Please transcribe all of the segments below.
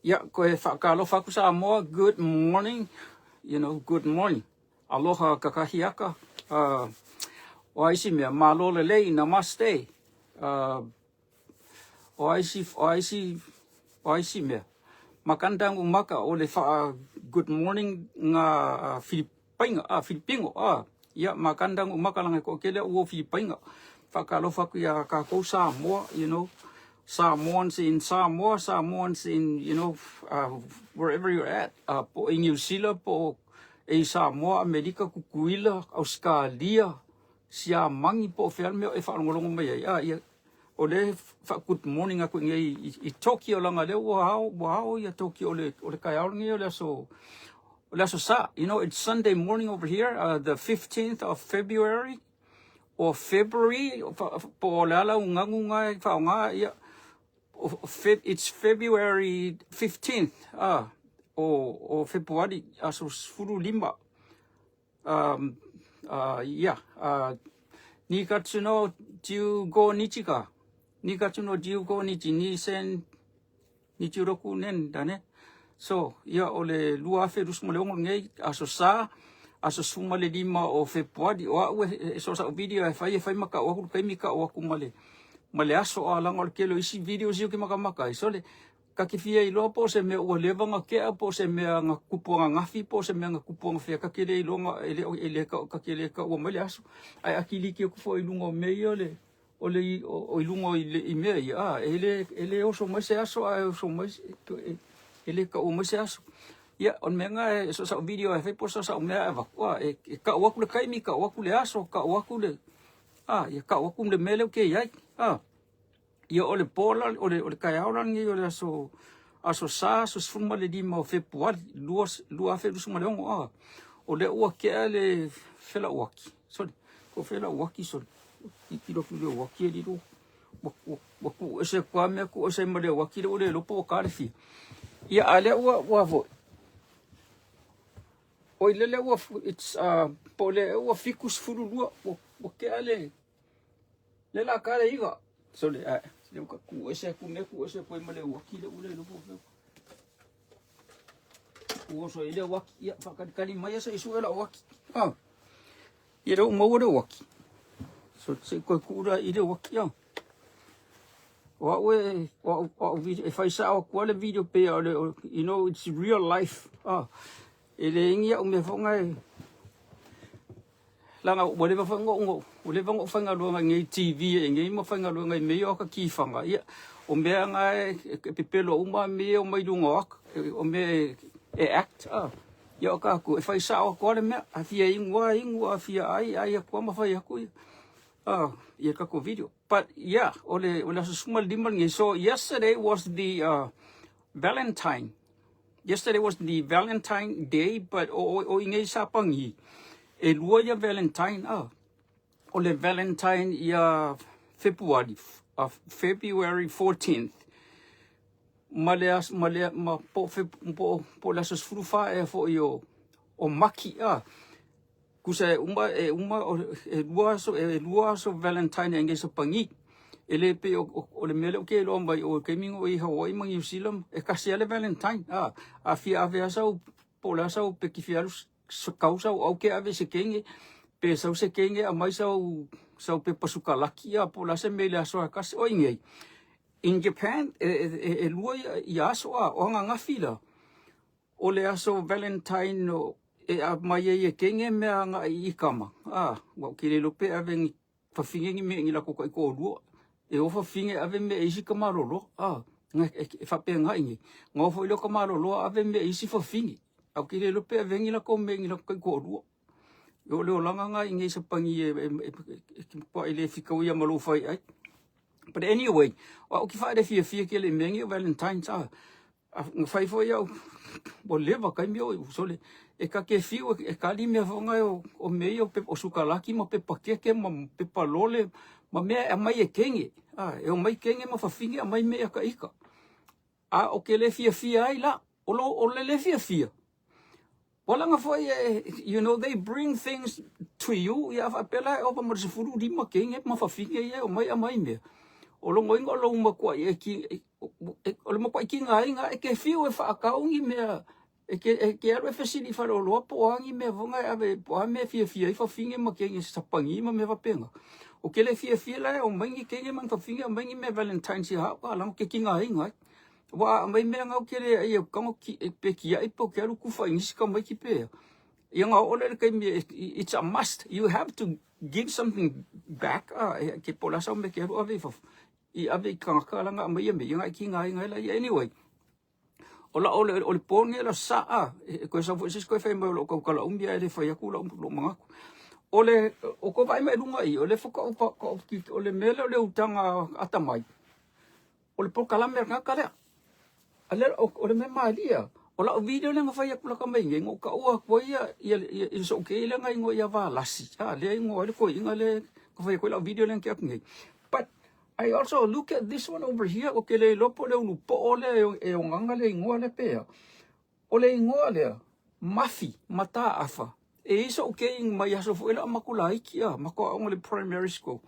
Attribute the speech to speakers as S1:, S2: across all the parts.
S1: Ya, koe whakalofa ku Samoa, good morning. You know, good morning. Aloha kakahiaka. O aisi mea, malole lei, namaste. O aisi mea. Makandang umaka o le good morning nga Filipingo. Ya, makandang umaka lang ko kele uo Filipingo. Whakalofa ku ya kako Samoa, you know. Samoans in Samoa, Samoans in, you know, wherever you're at. Po in New Zealand, po e Samoa, Amerika, Kukuila, Australia, siya mangi po fermeo e whaongolongo mai ai. O le, good morning ako ngai i Tokyo langa le, wow, ya Tokyo le kai aorangi o le so sa. You know, it's Sunday morning over here, the 15th of February, or February, po lala ungangunga, whaonga, ya, it's February 15th, o February, aso furu lima. Nikatsu no jiugo nichi ka. Nikatsu no jiugo nichi, nichiroku nen da ne. So, ia ole lua ferus mo leongo ngai, aso suma le lima o February, o aue, so sa video e fai maka o aku kai mika o aku male aso a langa o kelo isi video siu ki makamaka. So le, kakifia I loa po se mea ua lewanga kea po se mea nga kupuanga ngafi po se mea nga kupuanga fia kakele I longa ele kakele ka ua male aso. Ai akili ki o kufo I lunga o mea o ilunga I mea ia. Ele oso maise aso, ai oso maise, ele ka ua maise aso. Ia, on mea nga so sa video e fai po sa mea e wakua. E ka uaku le kaimi, ka uaku le aso, ka uaku le... ia ka uaku le mele o ke iai. Ia ole pola, ole kai aorangi, ole aso sfuma le lima o Februari, lua fe lusuma le ongo, ole ua kea le fela uaki. Sole, ko fela uaki sole. Ikiro ki le uaki e liru. Waku ese kwa mea ku ese ma le uaki le ole lopo o kare fi. Ia ale ua vo. O ilele ua, it's, po le ua fikus furu lua, o kea le la kare iga. Sole, le ka ku ese po male waki le ule lopo fe. Ku so ile waki ya fakali mai sa isu ela waki. Ile o mo le waki. So se ko kura ile waki ya. Wa video if I saw quite a video pe you know it's real life. Ile ingia o me fonga langa whatever fango fanga luanga ngai TV ngai mo fanga luanga me yo ka ki fanga ia o me nga pepelo uma me o mai lunga o me act yo ka ku if I saw ko le me afia ingwa afia ai ko ma fa ya ku ia ka ko video but yeah ole so small dimmal ngai. So yesterday was the Valentine Day, but o ngai sa pangi e lua ia Valentine o le Valentine ia February 14th ma po la sos frufa e fo io o maki kusa uma lua so Valentine nge so pangi ele pe o le mele o ke lo mai o ke mingo I Hawaii mang New Zealand e kasi le Valentine a fia ave sa po la sa pe ki fia so causa o ke ave se kenge pe sa se kenge a mai sa pe pasuka laki po la se mele so kasi o ingai in Japan e lua ia so o nga fila o le aso Valentine no e a mai e kenge me nga I kama wa ke le lope ave ngi fa fingi me ngi la ko ko lu e o fa fingi ave me isi kamarolo nga e fa pe nga ingi ngo fo lo kamarolo ave me isi fa fingi au ki le lope vengi la ko mengi la ko ru yo le langa nga ingi sa pangi po ile fika ua malo fai ai. But anyway o ki fa de fia ke le mengi Valentine fai fo ya o leva kai mio so le e ka ke fiu e ka li me fonga o meio pe o sukalaki mo pe pakeke mo pe palole ma me a mai e kenge e o mai kenge mo fa fingi a mai me ka ika o ke le fia ai la o le fia Walanga foi, you know, they bring things to you. Ya fa pela o pa mo se furu di ma kenge ma fa finge ya o mai me. o lo ngoinga lo makua o le makua ki nga e ke fiu e whaakaungi mea e ke alo e whesini whalo po angi mea vonga ave po ame fia i whawhinge ma kengi sapangi ma me wapenga o ke le fia lai o maingi kengi man whawhinge o maingi mea Valentine's i hapa alang ke ki ngai wa mai mea ngau ke le ia kango ki pe ki ai po ke alu kufa ingisi ka mai ki pe ia nga ole le kai me it's a must you have to give something back ke pola sa me ke alu ave I ave kanga langa mai me ia ki ngai la anyway ola ole ponge la sa ko sa fu sis ko fe mo lo ko kala umbia le fa yakula lo manga ole o ko vai mai lunga I ole foka ko ole mele le utanga atamai ole po kala mer nga kala ale ole me malia ola video le nga fa yakula ka mai ngo ka ua ko ia so ke le nga ngo ia va lasi le ngo le ko inga le ko fa yakula video le ke ngai but I also look at this one over here. Okay, le lopo le unu po ole e o nganga le ingoa le pea. Ole ingoa le mafi mata afa. E iso okay mai aso fu ela makula iki mako ang le primary school.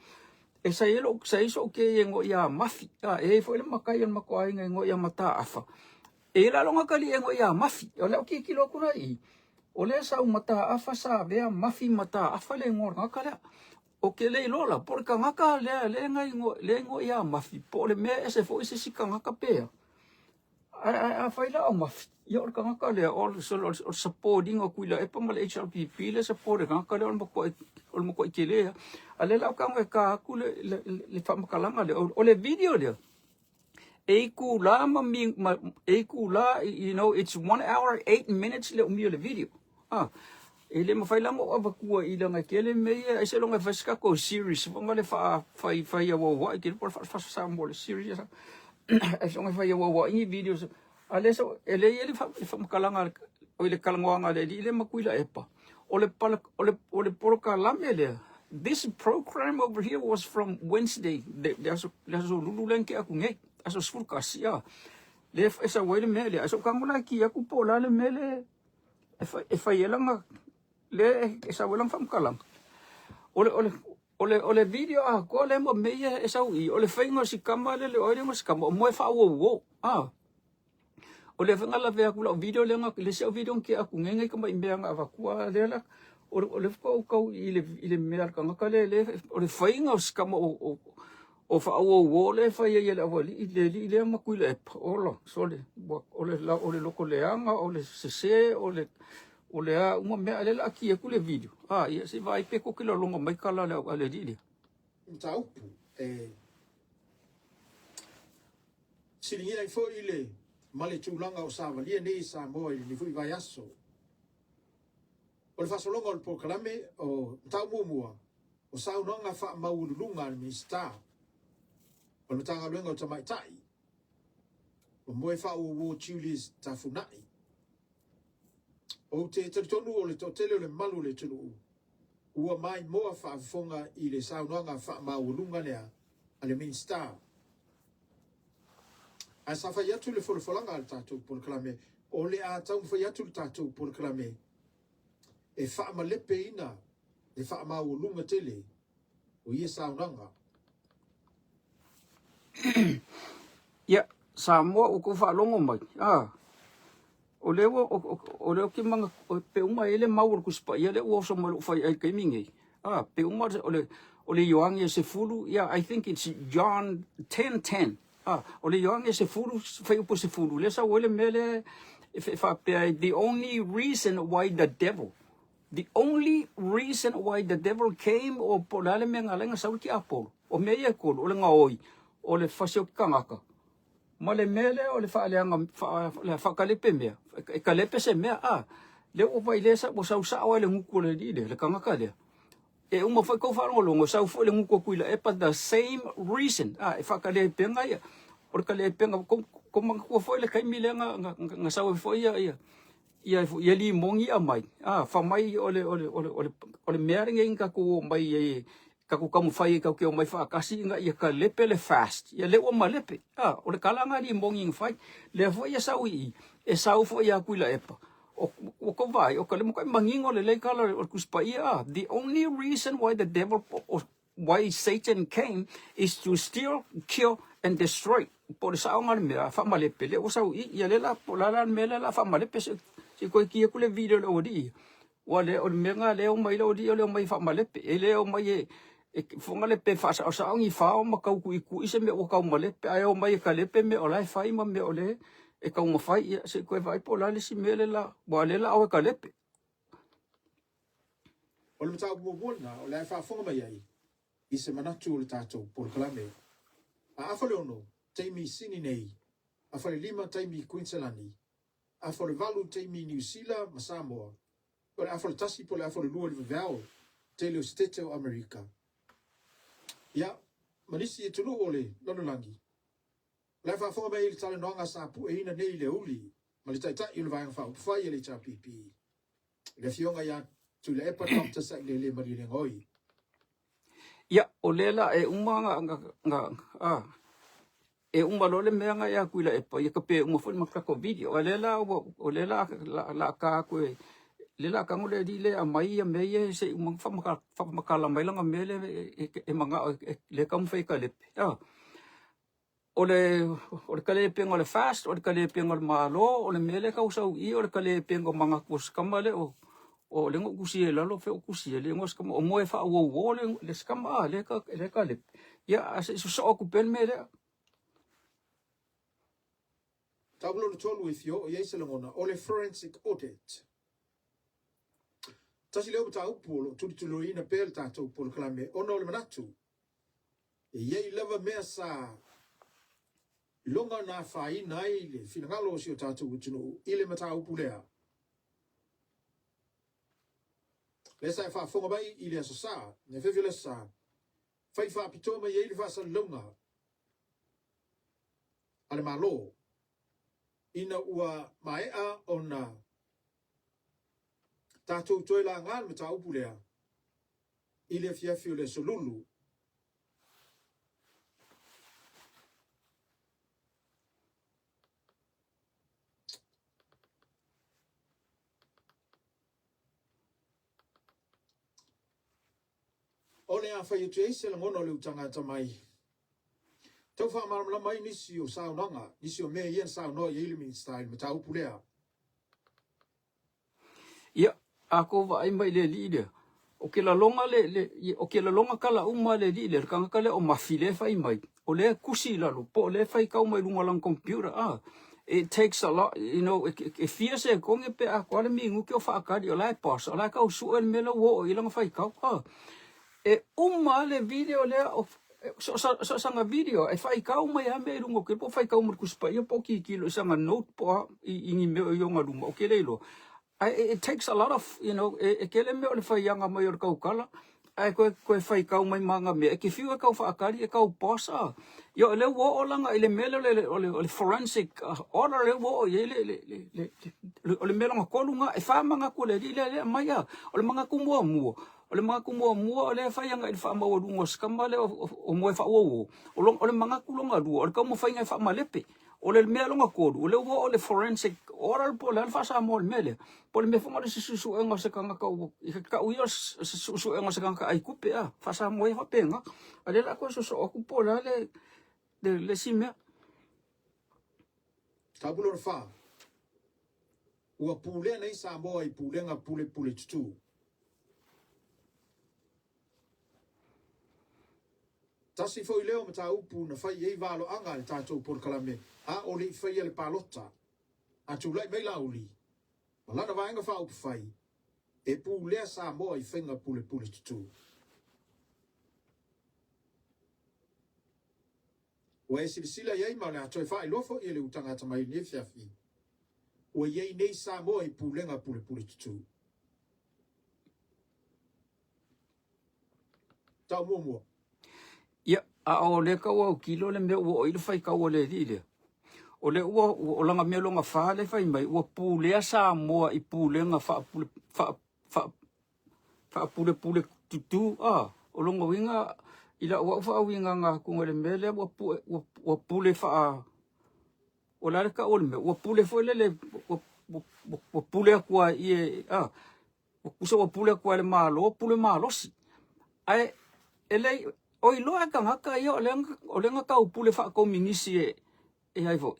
S1: E sa iso okay ngo ia mafi. E fu ela makai ang mako ai ngo ia mata afa. E la longa kali ngo ia mafi. Ole okay kilo kuna I. Ole sa mata afa sa bea mafi mata afa le ngor ngakala. O ke le lola por ka ngaka le ngai ngo ia mafi por me ese fo ese sika ngaka pe a faila o mafi yo ka ngaka le all supporting o kuila e pa mal HLPP le support ngaka le ol mo ko ikele ale la ka ngaka ku le fa makalanga le o le video le e ku la you know it's 1 hour 8 minutes le le video ele ma fai lamo avakua I langa kele me ai se longa faska ko series vonga le fa wa ke por fa sa mo series ai songa fa wa I videos ale so ele fa kalanga o le kalanga le ile makuila epa ole por kalamele this program over here was from Wednesday there's lululenke aku ngai aso sulkasia le esa wele mele aso kamula ki aku pola le mele e fa yelanga le esa welang fam kalang ole video ko le mo me esa I ole faingo si kamale le ore mo si kamo mo fa wo ole fenga la ve aku video le nga le se video ke aku ngenge ka mai mbeanga avakua le la ole ko ile melar ka nga le ole faingo si kamo o fa wo le fa ye le avoli ile makuile ola sole ole loko leanga ole se ole uma me ale la ki ku le video ia se vai pe ko kilo longo mai kala le ale dili
S2: tau silingi ai fo ile male tulanga o sa valia nei sa mo ni fu vai aso ole fa so longo po kalame o tau mua o sa no nga fa maulunga ni sta o tanga longo tamai tai o mo fa o chulis tafunai o te tonu o le totele o le malu le tunu ua mai moa whaafonga I le saunoanga whaamaulunga lea a le main star a sa whai atu le wholawholanga al tātou por klame o le a tau whai atu le tātou por klame e whaamalepe ina le whaamaulunga tele o ia saunoanga
S1: ia Samoa o ko whaalongo mai o le ki manga pe uma ele mau ku spa ele o so mo fai ai kai mingi pe uma ole yoangi se fulu I think it's John 10:10 ole yoangi se fulu fai po se fulu le sa ole mele fa pe the only reason why the devil came o polale me ngalenga sa ki apolo o me ye ko ole ngaoi ole fasio kangaka male mele o le faaleanga le fakalepe mea e kalepe se mea le o vai le sa bo sa o le nguko le le kanga kale e uma foi ko fa longo sa fo le nguko kuila e pa the same reason e fakalepe nga ia o kalepe nga ko mang ko foi le kai milenga nga sa foi ia li mongi a mai fa mai ole mea nge ko mai ka ku kamu fai ka ke o mai fa kasi nga ia ka lepe le fast ia le o malepe o le kalanga li monging fai le fo ia saui e sau fo ia kuila epa o ko vai o ka le mo ka mangingo le kala o kuspa ia the only reason why the devil why Satan came is to steal, kill, and destroy. Por sa ngal me fa male pele o sa I le la pola me la fa male pe si ko ki ko le video lo di. Wale o me nga le o mai lo di o le mai fa male pe le o mai fonga le pe fa sa ngi fa o ma ka ku se me o ka male pe ai o mai ka le pe me o lai fa ma me o le ka mo fa se ko vai pola le si me le la wale la o ka le pe.
S2: O le matau buona o le fa fonga mai ai. I se manatu o le tātou por kalame. A afale ono, teimi sini nei. Afale 5 teimi Queensland. Afale 8 teimi New Zealand ma Samoa. O le afale tasi po le afale 2 le vau. Te leo stete o Amerika. Ia, manisi e tulu o le lonolangi. Le fa fonga mai le tale noanga sa pu e ina nei le uli. Ma le taita i le vanga fa upfai e le chapipi. Le fionga ia tu le epa doctor sa le mari le ngoi.
S1: Ya o lela e uma nga e uma lo le mea nga ya kuila e pa ka pe uma fo ma ka video o lela la ka ko lela ka ngole di le mai ya me ye se uma fa ma la mai langa me le e manga le kam fe ka le ya o le ka le pe ngole fast o le ka le pe ngole malo o le mele ka usau I o le ka le pe ngo manga kus kamale o le ngo kusi la lo fe o kusi le ngo skama o mo e fa wo le skama le ka le ya so o kupen me le
S2: Tablo le tolu with you, o yese langona, o le forensic audit. Tasi leo ta upolo, tutulu ina pel tato upolo kalame, ono le manatu. E ye leva mea sa longa na fai nai le finangalo si o tato utunu, ile mata upulea. Le sa fa fonga bai ile aso sa, ne fe vile sa. Fai fa pitoma ye ile fa sa longa. Ale malo. Ina ua maea ona tatou toe la ngal mata upulea. Ile fiafio le solulu. Ole a fai tu ese langono le utanga tamai. Tau wha maramala mai nisi o saunanga, nisi o mea ian saunoa i ilimi style mata upulea.
S1: ya ako va ai mai le li o ke la longa o ke la longa kala uma le li le kanga kale o mafile fai mai o le kusi la lo po le fai ka mai lunga lang computer it takes a lot e fia se konge pe a kwale mi ngu ke o fa ka di o lai pas o lai ka su el melo wo i lang fai ka e uma le video le so sanga video e fai ka mai a me lungo ke po fai ka mo kuspa yo po ki kilo sanga note po I ngi me yo nga lungo o ke le lo it takes a lot of, kele me o le whai anga mai o le kaukala. Ai koe whai kau mai manga mea. E ke whiua kau whaakari e kau posa. Yo le wo o langa i le mele o le forensic order le wo o ye o le mele nga kolunga e whamanga ko le le mai a. O le manga kumua mua. O le manga kumua mua o le whai anga i le whaamaua rungo skama le o moe whaawo. O le manga kulonga rua. O le kau mo whai ngai whaamalepe. O le mea longa kodu, o le wo o le forensic oral po le alfasa mo le mele. Po le me fonga le susu enga se kanga kau, ka uia susu enga se kanga ai kupe a, fasa mo e hapenga. A le la ko susu oku po le simea.
S2: Tabulo le wha. Ua pulea nei sa moa I pulenga pule tutu. Tasi fo I leo mata upu na fai ei valo anga le tātou por kalame. A o le fai le palota. A tu lai mai lauli. Malana vaenga fa upu fai. E pu lea sa moa I whenga pule tutu. Ua e silisila iei ma le atoe fai lofo I le utanga tamai ne fiafi. Ua iei nei sa moa I pulenga pule tutu. Tau mua.
S1: Ya, o le kau au kilo le mea ua oile whai kau o le rile. O le ua o langa mea longa wha le whai mai, ua pulea sa moa I pulenga wha pule tutu. O longa winga, ila ua wha winga ngā kunga le mea le ua pule wha o la reka o le mea, ua pule fo le ua pule akua ua kusa ua pule akua le malo, pule malosi. Ai, ele oi loa ka ngaka ia o le ngaka upule fa ko mingisi e ai vo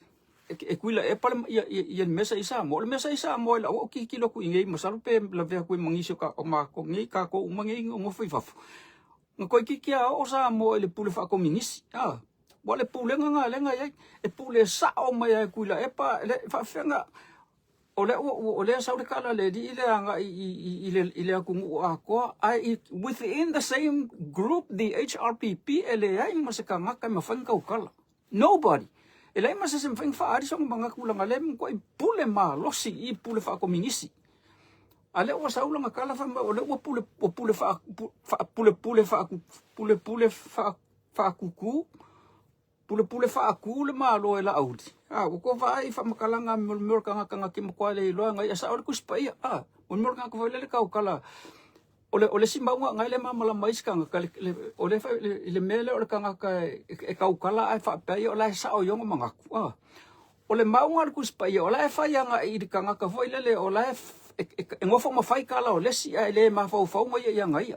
S1: e kuila e pale ia mesa isa mo le mesa isa mo la o kilo ku ingei masal pe la ve ku mangisi ka o ma ko ngi ka ko mangi ngo foi fa ngako kia o sa mo le pule fa ko mingisi bo le pule nga lenga ia e pule sa o mai ai kuila e pa le fa fenga o le sa kala le di ile anga ile aku ako ai within the same group the HRPP ele ai masaka ngaka mafanga ukala nobody ele mas sem feng fa ari song mga kulang alem ko pule ma losi I pule fa ko mingisi ale o sa ulang akala fa ole o pule fa kuku pule fa aku le malo ela audi o ko vai fa makalanga mur kanga ki makwale lo nga sa ol kuspai mur kanga ko le ka ukala ole simba nga ngale mala mais kanga ole fa le mele ole kanga ka e ka ukala ai fa pe ole sa o yong manga ole maunga kuspai ole fa yanga I kanga ka foi le ole ngofo ma fai kala ole si ele ma fa nga yanga ia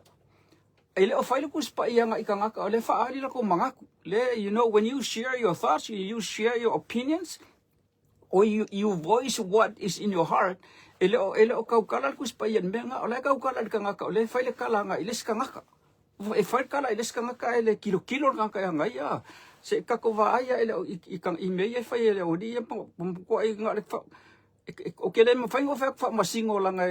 S1: ele o faile kuspa yanga ikanga ka le fa ali la ko manga le when you share your thoughts you share your opinions or you voice what is in your heart ele o ka kala kuspa yan menga ole ka kala kanga ka le faile kala nga iles kanga ka e faile kala iles kanga ka ele kilo kanga yanga ia se ka ko va ia ele ikang ime ia faile o di ko ai nga le fa o ke le fa ngo fa masingo langa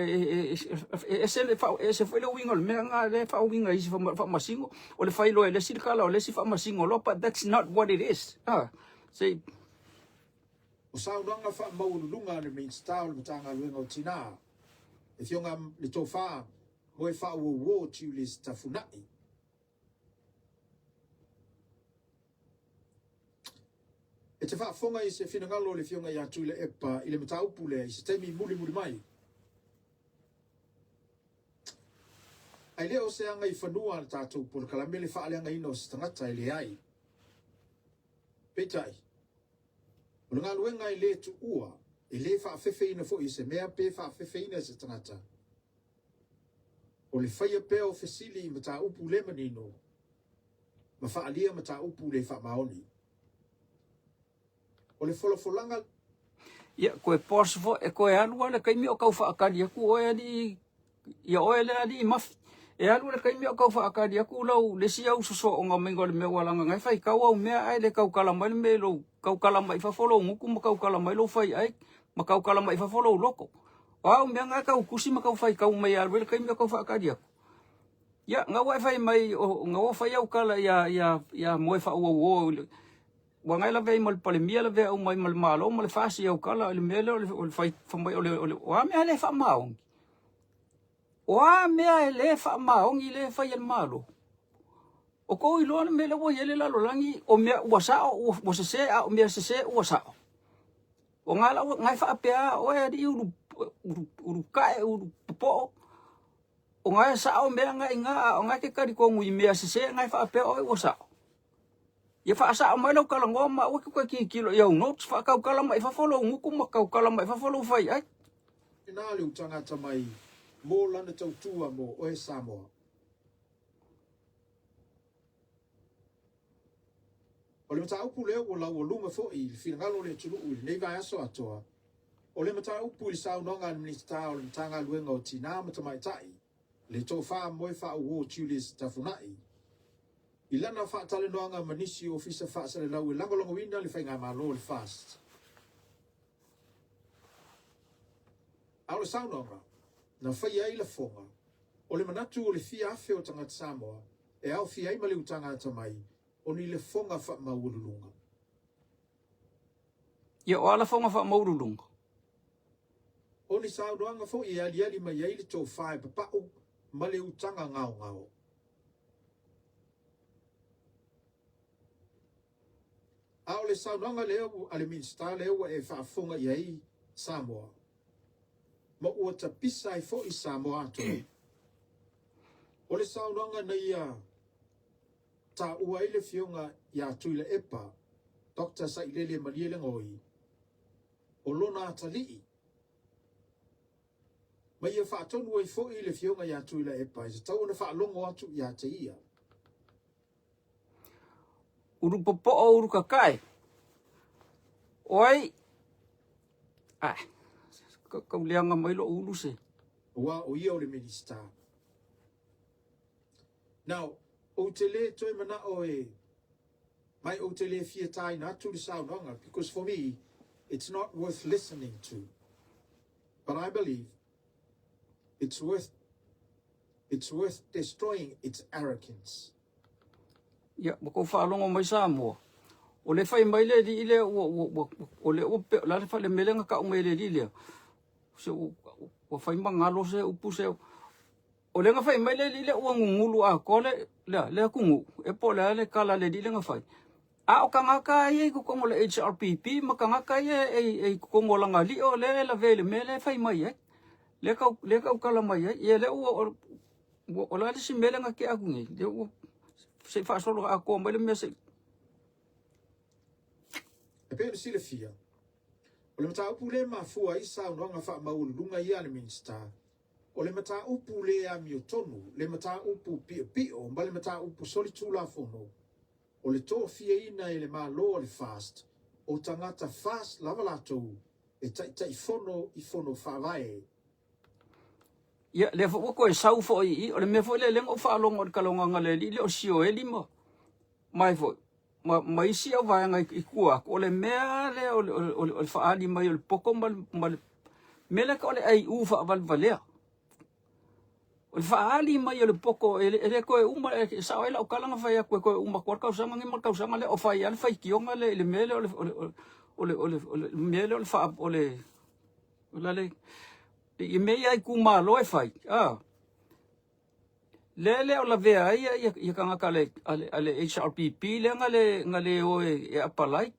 S1: se foi lo wingo me nga le fa winga I fa masingo o le failo le silkala o le si fa masingo lo but that's not what it is say
S2: o sa nga fa maulunga le min style mtanga luenga o tina e fionga le tofa mo e fa wo tu le stafunai e te fa fonga I se finangalo le fionga ya tu le epa I le matau pule I se temi muli mai ai le o se anga I fanua tatou por kalamele fa ale anga ino stangata ile ai petai o nga luenga I le tu ua ile fa fefe ina fo I se mea pe fa fefe ina se tangata o le faia pe o fesili matau pule manino ma fa alia matau pule fa maoni o le folanga
S1: ia ko e posfo e ko e alu le kai mi o ka fa akadi ku o ni ia o ele ali maf e alu le kai mi o ka fa akadi ku lo le sia u so o ngamengo le me wala nga fai ka o me ai le ka kala mai me lo ka kala mai fa folo nguku ma ka kala mai lo fai ai ma ka kala mai fa folo loko o me nga ka ku si ma ka fai ka mai alu le kai mi o ka fa akadi ia nga wa fai mai o nga o fai au kala ya mo fa o wa ngai la vei mal palemia la ve o mai mal malo mal fasi au kala le mele o fai famai o wa me le fa maong wa me le fa maong I le fai el malo o ko I lo me le wo yele la lo langi o me wa sa o se o me se o sa o ngala ngai fa pe o e di uru kai uru po o ngai sa o me ngai nga o ngai ke ka di ko ngui me se ngai fa pe o sa ia fa sa mai lo kala ngoma o ko ki kilo ia notes fa ka kala mai fa follow nguku ma ka kala mai fa follow fai ai
S2: ina le utanga tamai mo lana tau tua mo o e Samoa o le mata upu le o la o lunga fo I finangalo le tulu u nei vai aso atoa o le mata upu I sa nonga minista o le tanga luenga o tina mata mai tai le tofa mo e fa o tulis tafunai ilana fa tale noanga manisi ofisa fa sale la u lango longo winda le fainga malo le fast au saunonga na fai ai la fonga o le manatu o le fia afe o tangata Samoa e au fia ai male utanga tamai o ni le fonga fa maulunga
S1: ia o ala fonga fa maulunga
S2: o ni saunonga fo I ali mai ai le to fai papa o male utanga ngao au le saunanga leo ale minsta leo e fa fonga ai Samoa ma o ta pisa I fo I Samoa to o le saunanga na ia ta ua ile fionga ya tuile epa Dr. Sailele Maliele ngoi o lona atali ma ia fa tonu I fo ile fionga ya tuile epa I tau na fa longo atu ya te ia
S1: uru popo o uru kakai. Oi. Kau lianga mai lo ulu se.
S2: Ua o ia o le minista. Now, o te le toi mana o mai o te le fia tai na tu le saunanga, because for me, it's not worth listening to. But I believe it's worth destroying its arrogance.
S1: Ya, bako whaalongo mai sa mua. O le whai mai le di ile, o le ope, la le whai le melenga ka umei le di ile. Se o whai mangalo se upu se. O le nga whai mai le di ile ua ngungulu a kole, le kungu. E po le kala le di le nga whai. A o kangaka e kukongo le HRPP, ma kangaka e kukongo langa li o le la vele me le whai mai e. Le kau kala mai e, e le ua o la le si melenga ke akungi. Le ua se whaasolo a kua mai le mea se.
S2: E pe si le fia. O le mata upu le mafua i saunoanga wha maulunga ia le minista. O le mata upu le a miotonu, le mata upu pio, ma le mata upu solitula fono. O le tō fia ina e le malo le fast, o tangata fast lava latou, e tai fono i fono whawae.
S1: Ia, le fo ko e sau fo i, o le me fo le lengo whaalonga o le kalonga ngale li, le o sio e lima. Mai fo, ma isi au vai ngai i kua, o le mea le o le whaali mai o le poko ma le mele ka o le ai u whaavalvalea. O le whaali mai o le poko, e le koe uma, e sao e la o kalanga whai a koe uma kua kausanga ngi ma kausanga le o whai ale whai kionga le mele o le mele o le wha, o le i mei ai ku malo e whai. Le o la vea ia kangaka ale HRPP, le ngale o e apalai.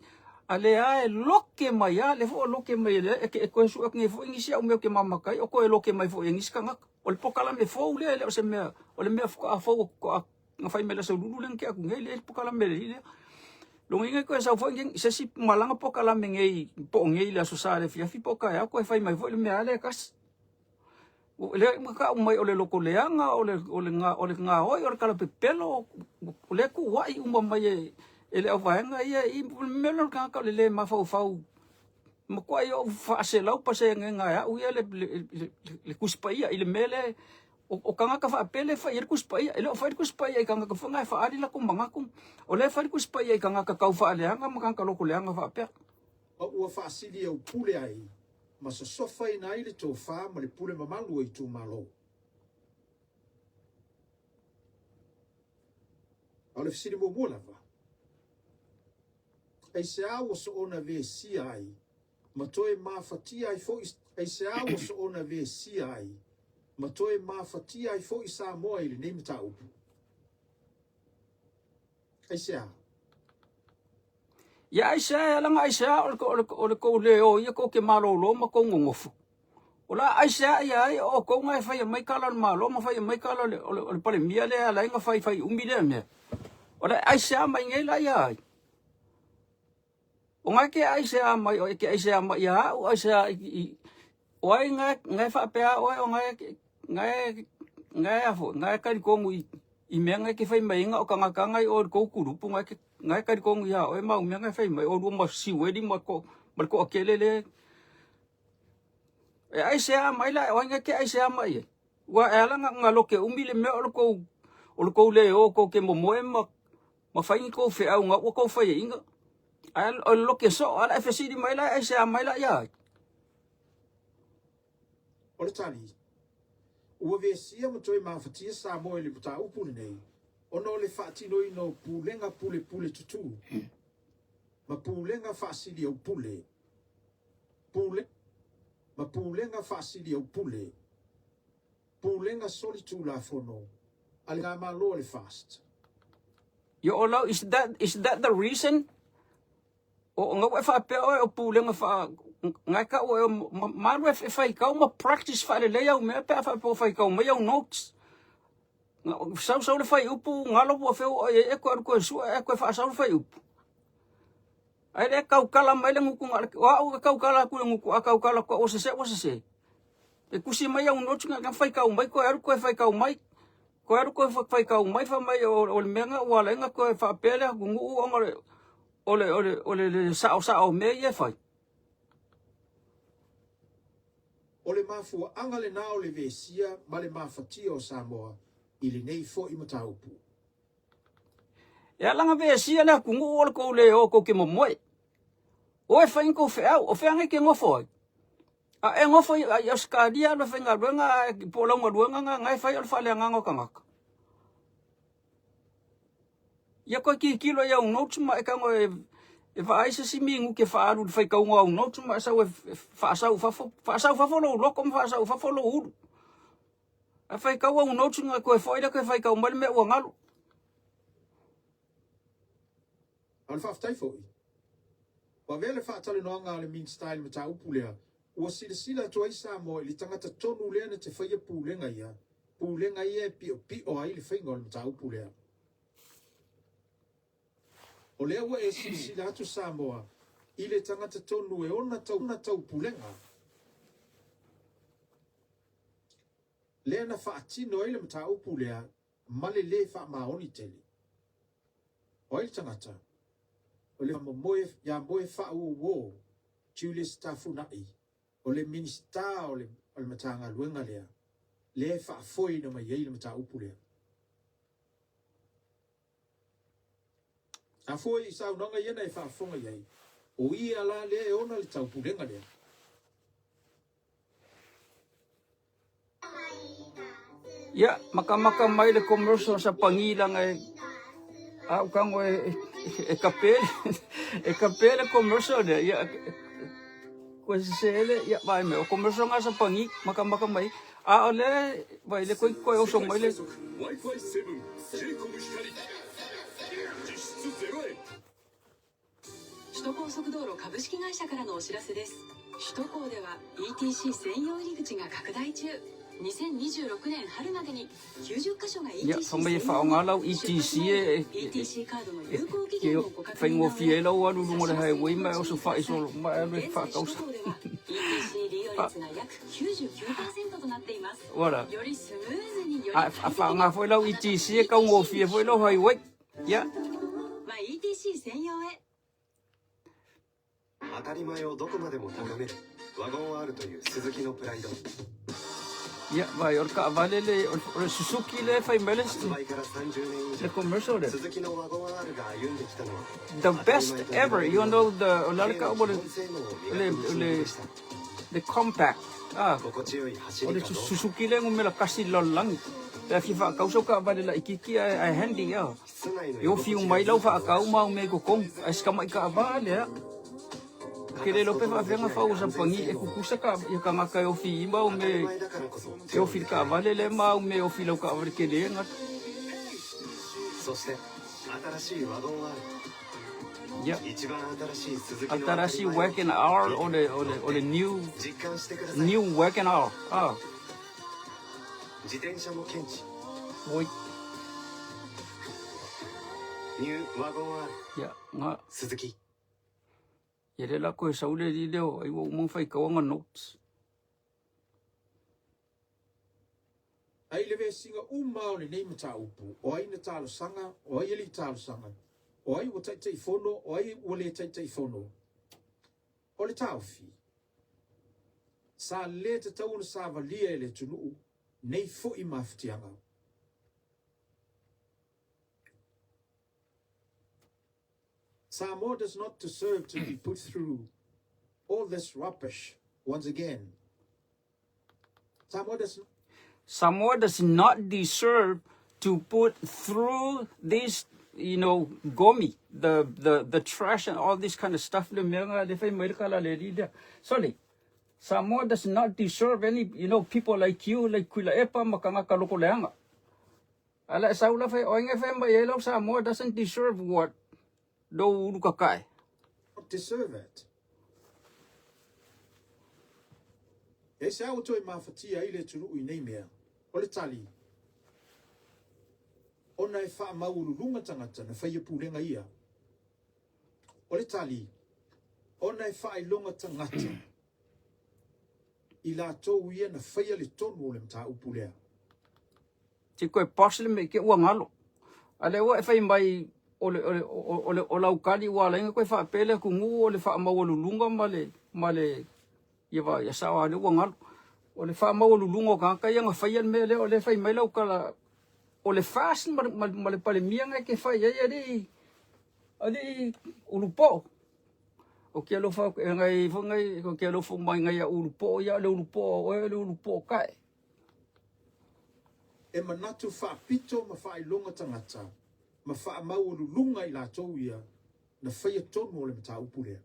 S1: Ale a e loke mai a, le fo loke mai le, e koe su ak nge fo ingisi au meo ke mamakai, o koe loke mai fo ingisi kangaka. O le pokala me fo le o se mea, o le mea a fo ko nga whai me la sa lulu len ke aku nge, le pokala me le. Long inga koe sa fo ingeng, se si malanga pokala me ngei, po ngei la so sa le fiafi poka ya, koe whai mai fo le mea le kas. Le maka mai o le loko leanga o le nga oi o le kala pepelo o le ku wai uma mai ele au vaenga ia I melo ka le mafau ma ko ai o fa se lau pa se nga ya u le kuspaia ile mele o kanga ka fa pele fa ir kuspaia ele fa kuspaia kanga ka fa fa ali la ku manga ku o le fa kuspaia kanga ka kau fa leanga ma kanga loko leanga fa pe
S2: o fa sili o pule ai. Ma sa sofa ina i le tō whā ma le pule mamalu i tū malo. Au le fisiri mo mua lava. Ai se awa so ona ve si ai, ma toe ma fatia ai fo ai se awa so ona ve si ai, ma toe ma fatia ai fo i sa moa i le nei mata upu. Ai se awa.
S1: Ya Aisha langa Aisha o le ko le o ia ko ke malo lo ma ko ngofu. Ola Aisha ia o ko ngai fai mai kala malo ma fai mai kala o le pale mia le ala nga fai umi le me. Ola Aisha mai ngai la ia. O ngai ke Aisha mai o ke Aisha mai ia o Aisha o ai ngai fa pe o ngai afo ngai ka ko ngui I mea ngai ke whai mai inga o kangaka ngai o koukuru pu ngai kari kongu ia o e mau mea ngai whai mai o rua ma siwedi ma ko akele le e aisea mai la o inga ke aisea mai e ua e ala nga loke umi le mea o le kou le o ko ke momoe ma whaingi kou whea unga o kou whai inga o le loke so ala e whesidi mai la aisea mai la ia
S2: O le tani. Ua vesia ma toi mawhatia sa moe le puta upule nei. Ono le whaatino I no pulenga pule tutu. Ma pulenga whaasiri au pule. Ma pulenga whaasiri au pule. Pulenga solitu la fono. Ale ngā malo le fast.
S1: Yo olau is that the reason? O nga wa fa pe o pulenga fa ngai ka o maru e fai ka uma practice fa le au me pe fa po fai ka me au notes sau le fai upu ngalo po fe o e ko su e ko fa sau fai upu ai le ka kala mai le nguku wa o ka kala ku nguku a ka kala ko o se e kusi mai au notes nga fai ka mai ko e fai ka mai Ko aru ko fai ka mai fa mai o menga wa lenga ko fa pele gungu ole sa me ye fai.
S2: Ole mafua angale na ole vesia male mafatia o Samoa ili nei fo I mataupu.
S1: Ya langa vesia na gungu ole ko le o ko ke mo moi. O fai ko fe au o fe anga ke ngofo. A ngofo ya skadia lo fenga luenga pola ngoluenga ngai fai al fa le nganga kangaka. Ya ko ki kilo ya un notes ma ka ngo e fa aisa si mingu ke fa alu fai ka un notes ma sa fa lo lo kom fa lo u. A fai ka un notes nga ko foi da ko fai ka mal me o ngalu.
S2: Al fa ftai foi. Wa vele fa tale no nga le min style mataupu le. O sila toi Samoa li tangata tonu le na te fai pulenga ia. Pulenga ia pi o ai le fai ngol mataupu le. O lea ua e sila atu Samoa, I le tangata tonu e ona tau pulenga. Lea na whaatino e le matau pulea, male le wha maoni tele. O ile tangata, o le moe wha uo, Julius Tafunai, o le minista o le matanga luenga lea, le wha foi na mai le matau pulea. A foi sa unanga yena e fa fonga yai. O ia la le ona le tau pulenga le.
S1: Ya maka mai le commercial sa pangilang au kango e kapele commercial de ya ko sele ya vai me o commercial nga sa pangi maka mai a ole vai le ko o so mai le
S3: Wi-Fi 7 J-COM 光実質0円
S4: 首都高速道路株式会社からのお知らせです。首都高では ETC 専用入り口が拡大中。2026年春までに90カ所が ETC 専用に ETC カードの有効期限をご確認の上、首都高では ETC 利用率が約 99% となっています。よりスムーズにより快適に
S1: ETC かもフィエフォイロハイウェイや
S4: ETC 専用へ。
S3: 当たり前をどこまでも高めるワゴン R という鈴木のプライド。
S1: Ya, vai orka vale le Suzuki le fai mele le commercial le. The best ever, you know the olarka le compact. Ole Suzuki le ngumela kasi lolang. La fifa kauso ka vale la ikiki ai handy ya. Yo fiu mai lau fa kau mau me ko kong. As ka mai ka vale ya. Kele lope fa venga fa usa pangi e kukusa ka ya ka maka o fi mau me o fi ka vale le mau me o fi lo ka vale kele nga.
S3: そして新しいワゴン R。
S1: Ya.
S3: 一番新しい鈴木の
S1: 新しい Wagon R or the new
S3: 実感してください。
S1: new Wagon R.
S3: 自転車も検知。
S1: おい。
S3: ニューワゴン R。
S1: Ya, nga
S3: 鈴木。
S1: ya le la ko sa ule di leo ai wo mo fai ka nga notes.
S2: Ai lewe singa umao ni nei mataupu, o ai na talo sanga, o ai li talo sanga, o ai o tai fono, o ai o le tai fono. O le tau fi. Sa le te tau na sa valia le tunu, nei fo I maftianga. Samoa does not deserve to be put through all this rubbish once again.
S1: Samoa does not deserve to put through this, you know, gomi, the trash and all this kind of stuff. Sorry, Samoa does not deserve any, you know, people like you, like Kuila Epa, Makanga Loko Leanga. Ala Saula Fe Oing FM Yellow Samoa doesn't deserve what? Do Lukakai.
S2: Deserve it. Ese auto I mafatia ile tunu I nei mea. Ole tali. Ona e wha mauru lunga tangata na whaia purenga ia. Ole tali. Ona e wha I longa tangata. I la tōu ia na whaia le tonu o le mta upulea.
S1: Te koe pasle me ke ua ngalo. Ale wa e fai mai o lau kali wa lenga koe fa pele ku ngu o le fa mawalulunga male ia ya sawa le ua ngalo. O le fa mawalulunga ka ka ia nga fai me le o le fai mai lau kala o le fast male pale mianga ke fai ia ali ulupo. O ke lo fa ngai fongai ko ke lo fo mai ngai ulupo ia le ulupo kai.
S2: E manatu whaapito ma whailonga tangata, ma whaamaurulunga I lātou ia, na whaia tonu o le mata upulea.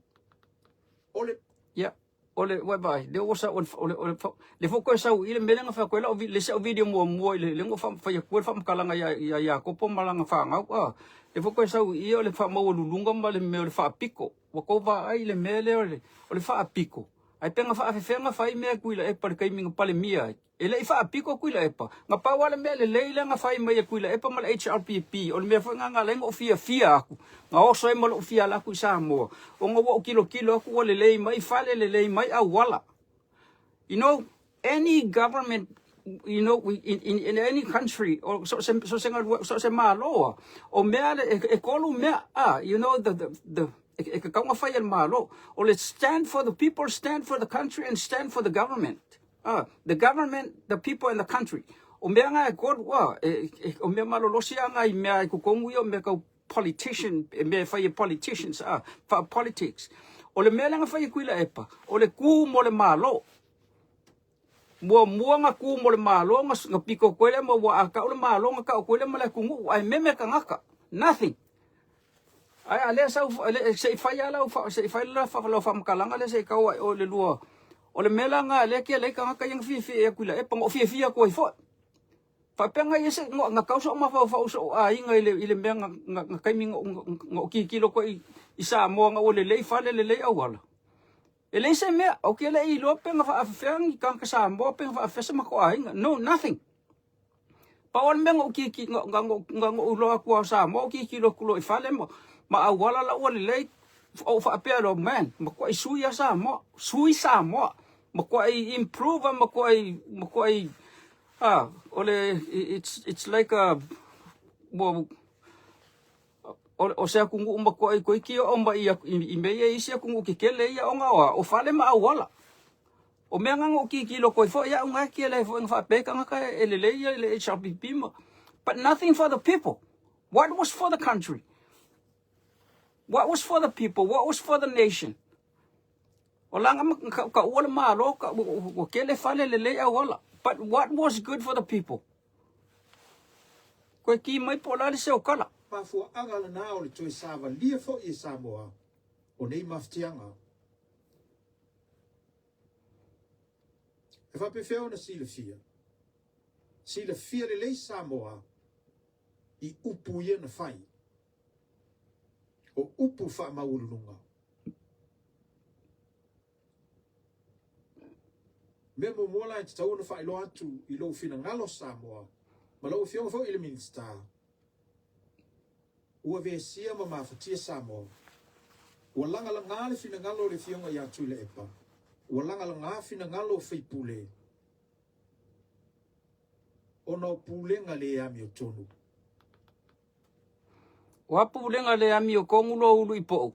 S2: Ole,
S1: Ya, ole bai, le osa le foko sa ile melenga fa ko le sa video mo le ngo fa fa ko fa kalanga ya ko po malanga fa ngau le foko sa ile le fa mo lulunga ma le me le fa piko wa ko va ai le mele le fa piko ai penga fa fenga fa me kuila e par kai minga pale mia ele fa piko kuila e pa nga pa wala mele le nga fa me kuila e pa mal HRPP o le me fa nga lengo fia aku nga oso e mal fia la ku sa mo o ngo kilo aku le mai fale le mai awala. You know, any government, you know, in any country or so se malo o mea e kolu mea you know the ka fa el malo or let's stand for the people, stand for the country and stand for the government. The government, the people and the country. O mea nga e kolu o mea malo losia nga I mea ku kongu yo mea ka politician mea fa politicians for politics. O le mea nga fa kuila epa o le ku mo le malo. Mua nga ku mo le malo nga piko koele mo wa ka o le malo nga ka koele mo le kungu ai meme ka ngaka nothing ai ale sa se fa ya la se fa la fa mkalanga le se ka o le lua o le mela nga le ke le ka ngaka yang fi e kuila e pa ngo fi ko i fo fa penga yese nga ka so ma fa so ai nga ile me nga kai mi ngo kilo ko isa mo nga o le fa le awala. Ele se me o ke le I lo penga fa afeng kan ka sa mo penga fa afesa mako ai no nothing. Pa on me ngo nga lo aku sa mo lo kulo I fale mo ma awala la o le o fa pe lo man ma ko suya sa mo ma ko improve ma ko ole it's like a o se kungu umba ko ki o mba ia I me ia isi kungu ki kele ia o nga o fale ma awala o me nga ki lo ko fo ia nga ki le fo fa pe ka nga ele ia le HRPP but nothing for the people. What was for the country? What was for the people? What was for the nation? O langa ka ola ma lo ka o kele fale le awala but what was good for the people? Ko ki mai pola le se o kala
S2: pa fua angala na o le toi sava lia fo I Samoa, o nei maftianga. E fa pe feo na sila fia. Sila fia le Samoa, I upu ia na fai. O upu fa maulunga. Me mo mola te tau na fai lo atu I lo fina ngalo Samoa, ma lo fio fo I le minister. Ua vesia ma mafatia Samoa. Ua langa la ngale fina ngalo le fionga ya tuile epa. Ua langa la ngā fina ngalo fai pule. Ona pulenga le ami o tonu.
S1: wa pulenga le ami o kongulo ulu I po.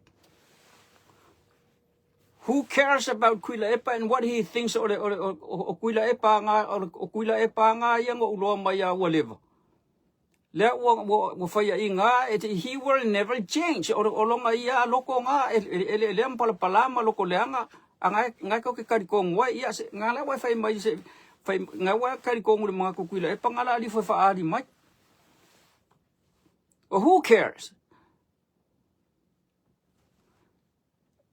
S1: Who cares about Kuila Epa and what he thinks o Kuila Epa nga o Kuila Epa nga yang o uloa mai a whatever. Le wo faya inga he will never change o longa ia loko nga ele pala loko leanga nga ko ke kari kong wa ia nga la wa fai mai se fai nga wa kari kong le mga kuila e pangala ali fa ali mai. Who cares?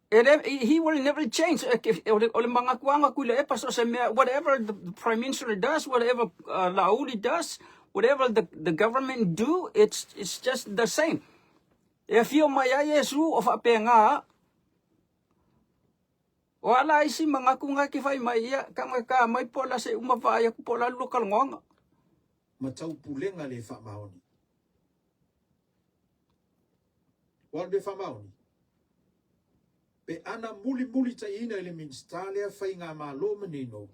S1: He will never change. Ole mga kuanga kuila e paso se whatever the prime minister does, whatever Lauli does, whatever the government do, it's just the same. If you maya Yesu of apenga, wala isi mga kunga kifay maya ka may pola se umapaya ko pola lokal ngonga.
S2: Matau pulenga le fa maoni. Wal be fa maoni. Pe ana muli ta ina ele minstalia fa inga malo menino.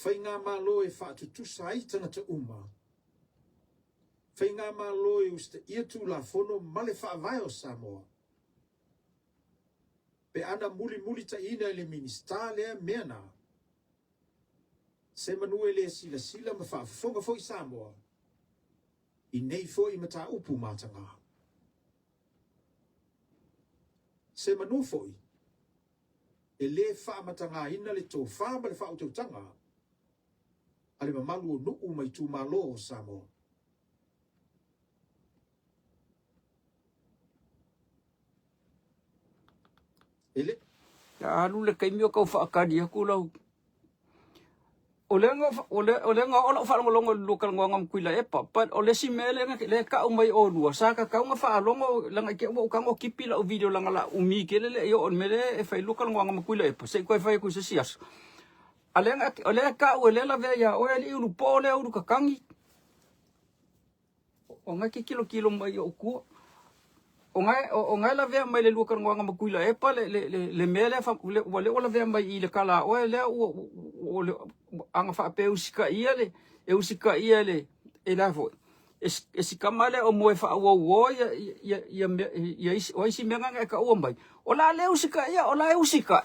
S2: Whainga malo e whaatutusa ai tangata uma. Whainga malo e usta ia tu la fono male whaavai o Samoa. Pe ana muli ta ina le minista lea meana. Se manue le sila ma whaafonga fo I Samoa. I nei fo I mata upu matanga. Se manu fo I. E le whaamatanga ina le tō whaama le whautautanga. Ale mamalu o nuu mai tu malo o Samoa. Ele?
S1: Ya alu le kai mio kau whaakari aku lau. O lenga ola whaalongolongo lokal ngam kuila epa. But o le si mele le ka umai o lua. Saka kau nga whaalongo langa ke mo kango kipi la o video langa la umi ke le yo on mele e whai lokal ngam kuila epa. Se koe whai ku se sias. Ole ka o le la ve ya o le ulu po le ulu kakangi. O nga ke kilo mai o ku. O ngai la ve mai le lokal ngam kuila epa le mele fa le ola ve mai I le kala o le o anga fa pe usika ia le e usika ia le e la fo esi kamale o moe fa wo ya o isi menga ka o mai o la le usika ia o la e usika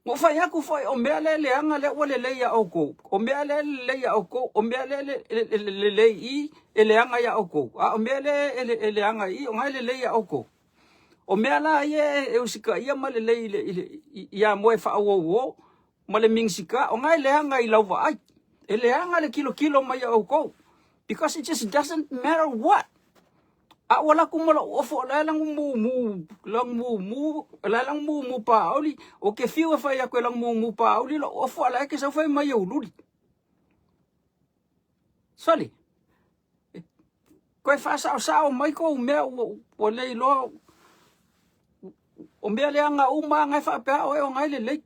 S1: mo fa ya ku foi o mele le anga le o le ya o ko o mele le ya o ko o mele le I e le anga ya o ko o mele le anga I o ngai le ya o ko o mela ia e usika ia ma le ia moe fa wo male mingsika o ngai leanga I lauwa ai e leanga le kilo mai o ko because it just doesn't matter what a wala kumala ofo la lang mu pa oli o ke fiwa fa ya ko lang mu pa oli lo ofo la ke sa fa mai o luli sali ko fa sa mai ko me o le lo o me leanga uma ngai fa pa o ngai le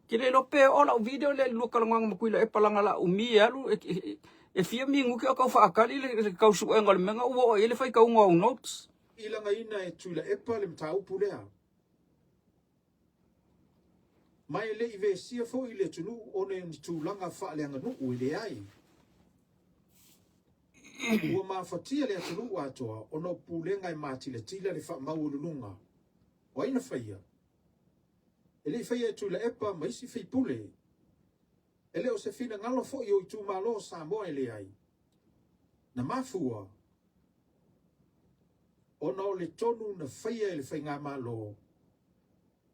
S1: Kile lope ola video le lokal ngam kuila e palanga la umi alu e fia mingu ke ka fa akali le ka su engol menga o ele fai ka ngau notes
S2: ilanga ina e tuila e pale mta upu lea. Mai le ive sia fo ile tunu one ni tulanga fa le anga nu ile ai. Ua mafatia le tunu atoa ono pulenga I matile tila le fa maulunga. Wa ina faia. Ele fai tu la epa mai si fai pule. Ele o se fina ngalo fo yo tu malo Samoa ele ai. Na mafua. Ono le tonu na fai ele fai ngā malo.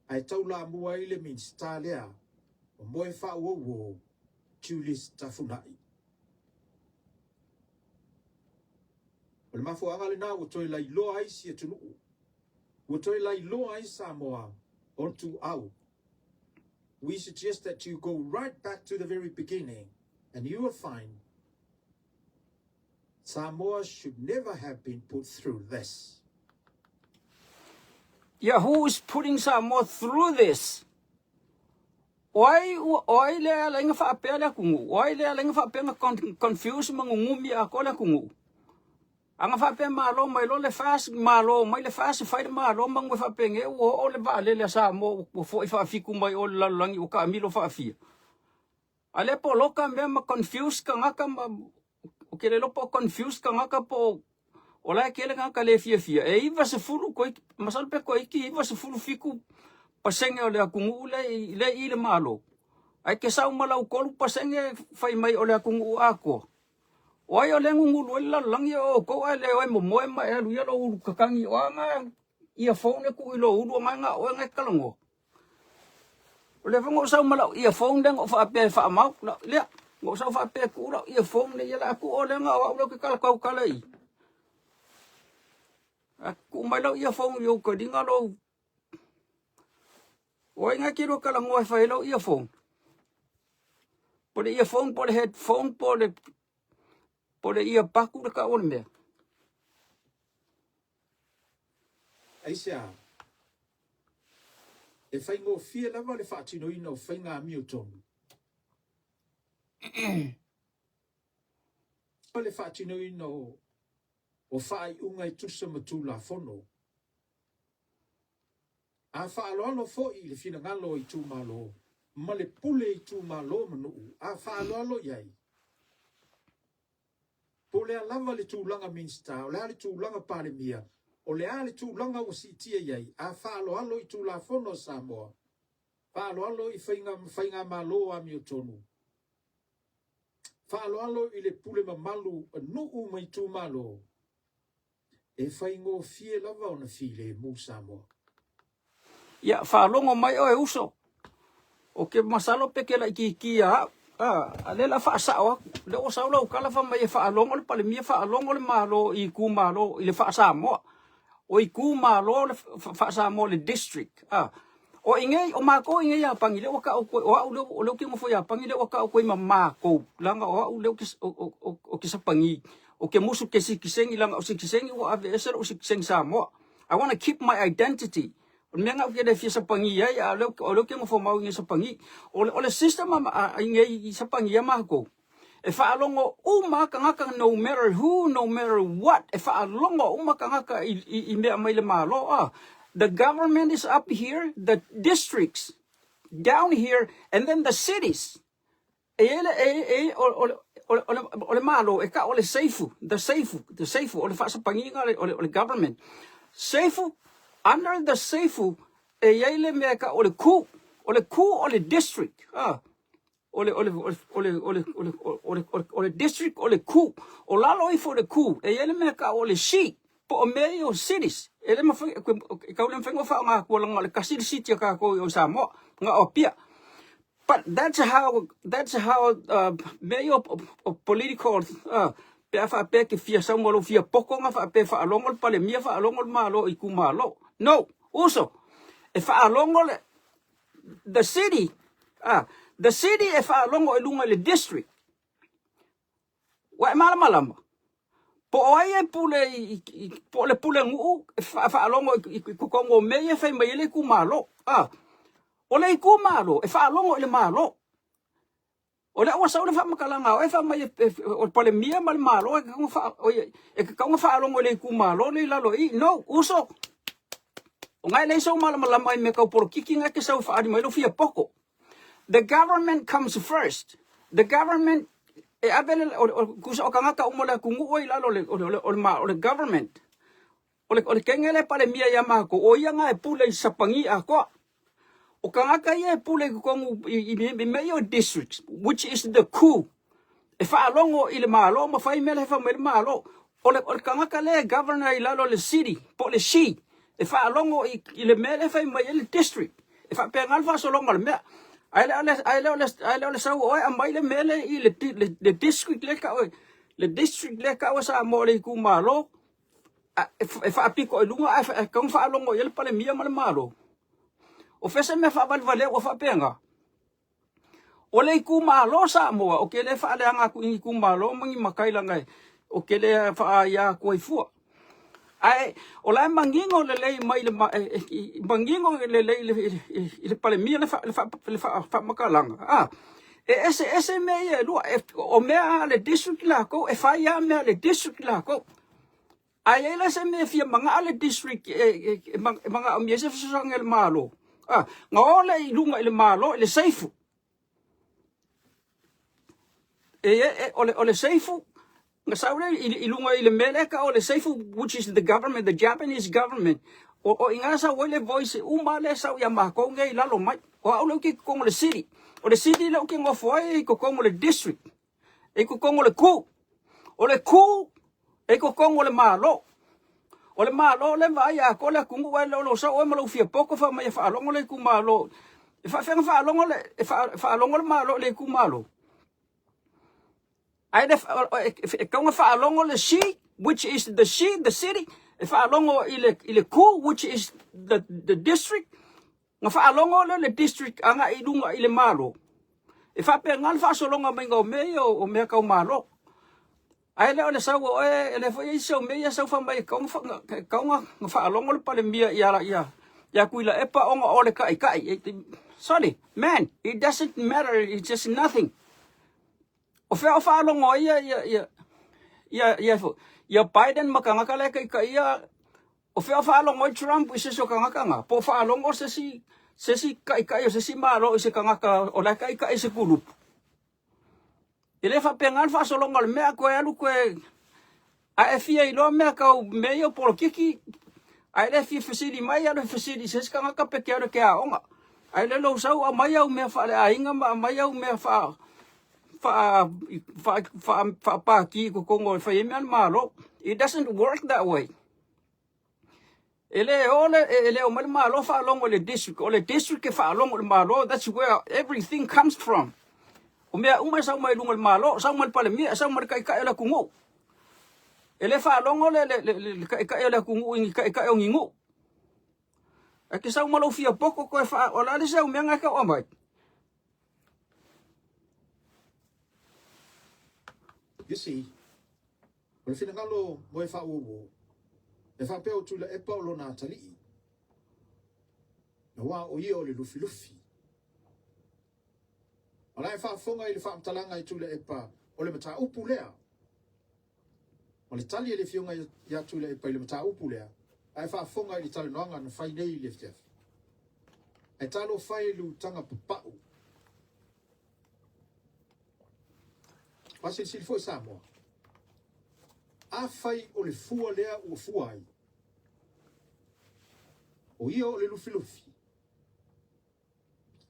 S2: Ai tau la mua ele min stalea. O moe fa wo tulis tafunai. O le mafua angale na o toi lai loa ai si tunu. O toi lai loa ai Samoa. On tu au. We suggest that you go right back to the very beginning and you will find Samoa should never have been put through this.
S1: Yeah, who is putting Samoa through this? Why le lenga fa apela kungu? Why le lenga fa apela confuse mangumi akola kungu? Anga fa pe malo mai lo le fast malo mai le fast fight malo mang we fa penge o le ba le sa mo fo fa fiku mai o la langi o ka milo fa fia ale po loka me ma confuse ka ngaka ma o ke le lo po confuse ka ngaka po o la ke le ngaka le fia e iva se fulu ko masal pe ko iki iva se fulu fiku pasenge o le akungu le ile malo ai ke sa mala o ko pasenge fai mai o le akungu ako Wai o le ngulu la langi o ko ale o mo ma e lu lo u kakangi o nga ia phone ku ilo u nga o nga kalango o le ngo sa mala ia phone deng o fa pe fa ma le ngo sa fa pe ku lo ia phone le la ku o le nga o lo ke kala ka kala I aku mai lo ia phone yo ko dinga lo o nga ki ro kalango fa lo ia phone por ia phone por headphone por Pole ia paku le ka on me.
S2: Aisha. E fai ngo fia lava le fatino ina o fai ngā Milton. Le fatino ina o fai unga I tusa matula fono. A fa alo fo I le fina ngalo I tu malo. ma le pule I tu malo manu a whaaloalo iai. Po le lava le tūlanga minsta, o le ale tūlanga palemia, o le ale tūlanga o sitia iai, a whaaloalo I tūlafono Samoa. Whaaloalo I whainga malo a miotonu. Whaaloalo I le pule mamalu a nuu mai tū malo. E whaingo fie lava o na file mu Samoa.
S1: Ia whaalongo mai o e uso. O ke masalo peke la ki a le la whaasao le o saula o kala wha mai e whaalongo le pale mia whaalongo le malo I ku malo I le whaasamoa. O I ku malo le whaasamoa le district. O ingei o mako ingei a pangi le waka o au leo ki ngofo ya pangi le waka o koe ma mako. Langa o au leo o kisa pangi. O ke musu ke sikisengi langa o sikisengi o ave esera o sikisengi Samoa. I want to keep my identity. O menga o ke le fia sa pangi ai a leo ke ngofo mau inge sa pangi. O le system ingei sa pangi ya mako. E whaalongo umakangaka no matter who, no matter what. E whaalongo umakangaka I mea mai le malo. The government is up here, the districts down here, and then the cities. Ole malo, eka ole seifu, the seifu, ole fasa panginga ole government. Seifu, under the seifu, ele meka ole ole district. Ole district, ole ku. O lalo I for the ku, ele meka ole shi. Po meio cities. Ele ma ka ule mfengo fa nga ko lang kasi city ka ko yo Samoa nga opia. But that's how meio political pe fa pe ke fia sa mo fia poko nga fa pe fa alongol pale mia fa alongol malo I ku malo. No, uso. E fa alongol the city e fa alongol lunga le district. Wa malama. Po ai pule ngu fa alongo ku kongo me fa mai le ku malo o le ku malo e fa alongo le malo o le wasa o fa makalanga e fa mai o pole mia mal malo e ka fa alongo le ku malo le lalo I no uso o ngai le so mal mai me ka por kikinga ke sa fa adi mai lo fia poko. The government comes first. The government e abele kusa o kangaka umola kungu o ilalo le government ole kengele pale mia ya mako o ia nga e pule sa pangi ako o kangaka ia pule kongu I mayor districts which is the ku e fa alongo ile malo ma fa mele fa mele malo ole kangaka le governor ilalo le city po le shi e fa alongo ile mele fa mele district e fa pengal fa so longo le mea Ai sa o amai le mele I le district le ka o sa mo le ku malo e fa piko e lunga e kong fa longo ele pale mia mal malo o fese me fa vale o fa penga o le ku malo sa mo o ke le fa le anga ku malo mangi makai langa o ke le fa ya ko fu ai o la mangingo le mai le mangingo le pale mia le fa makalanga ese me lu o me le district la ko e fa ya me le district la ko ai la se me fia manga le district manga o me se fa ngel malo ngole lunga le malo le seifu ole seifu Ngasaure ilunga ile meleka o le seifu which is the government, the Japanese government. O ingasa wele voice umale sa ya makonge ilalo mai. O aulo ki kongo le city. O le city lo ki ngofoi ko kongo le district. E ko kongo le ku. O le ku e ko kongo le malo. O le malo le vai ya ko le kungu wa lo sa o malo fia poko fa mai fa longo le ku malo. E fa longo le fa longo le malo le ku malo. I kong fa alongo le shi which is the city fa alongo ile ku which is the district nga fa alongo le district anga idunga ile malo e fa pe ngal fa solonga mengo meyo o me ka malo ai le ona sa wo ele fo iso me ya sa fa mai kong fa alongo le pale mia ya kuila epa onga ole kai sorry man it doesn't matter it's just nothing. O fa longo ya Biden makanga le kai o fa longo Trump ise so kanga po fa longo se Se si kai se si malo se kangaka o la kai se kulup. Ele fa pengan fa solongal mea ko alu ko a fia ilo mea ka meio por kiki. Ai le fi fasili mai alu fasili se kangaka pekero ke a onga. Ai le lo sau a mai au mea fa le ainga mai au mea fa pa ki ko kongo fa yeman malo. It doesn't work that way. Ele o malo fa along with the district ke fa along with malo. That's where everything comes from. O mea sa mai lungal malo, sa mal pale mia, sa mal kai la kungu. Ele fa along le kai la kungu kai o ngingu. Aki sa malo fia poko ko fa ola le sa mea ka o mai.
S2: You see, o le finagalo mo e fa uwo. E fa peo tula e paulo na tali. Na wa o ye o le lufi. Ala e fa fonga i le fa mtalanga i tula e pa o le mata upu lea. O le tali e le fionga ya tula e pa i le mata upu lea. Ai fa fonga i le tali noanga na fai nei le ftef. E talo fai lu tanga papau. Pasi silfo sa mo. A fai o le fua lea ua fua ai. O ia o le lufi.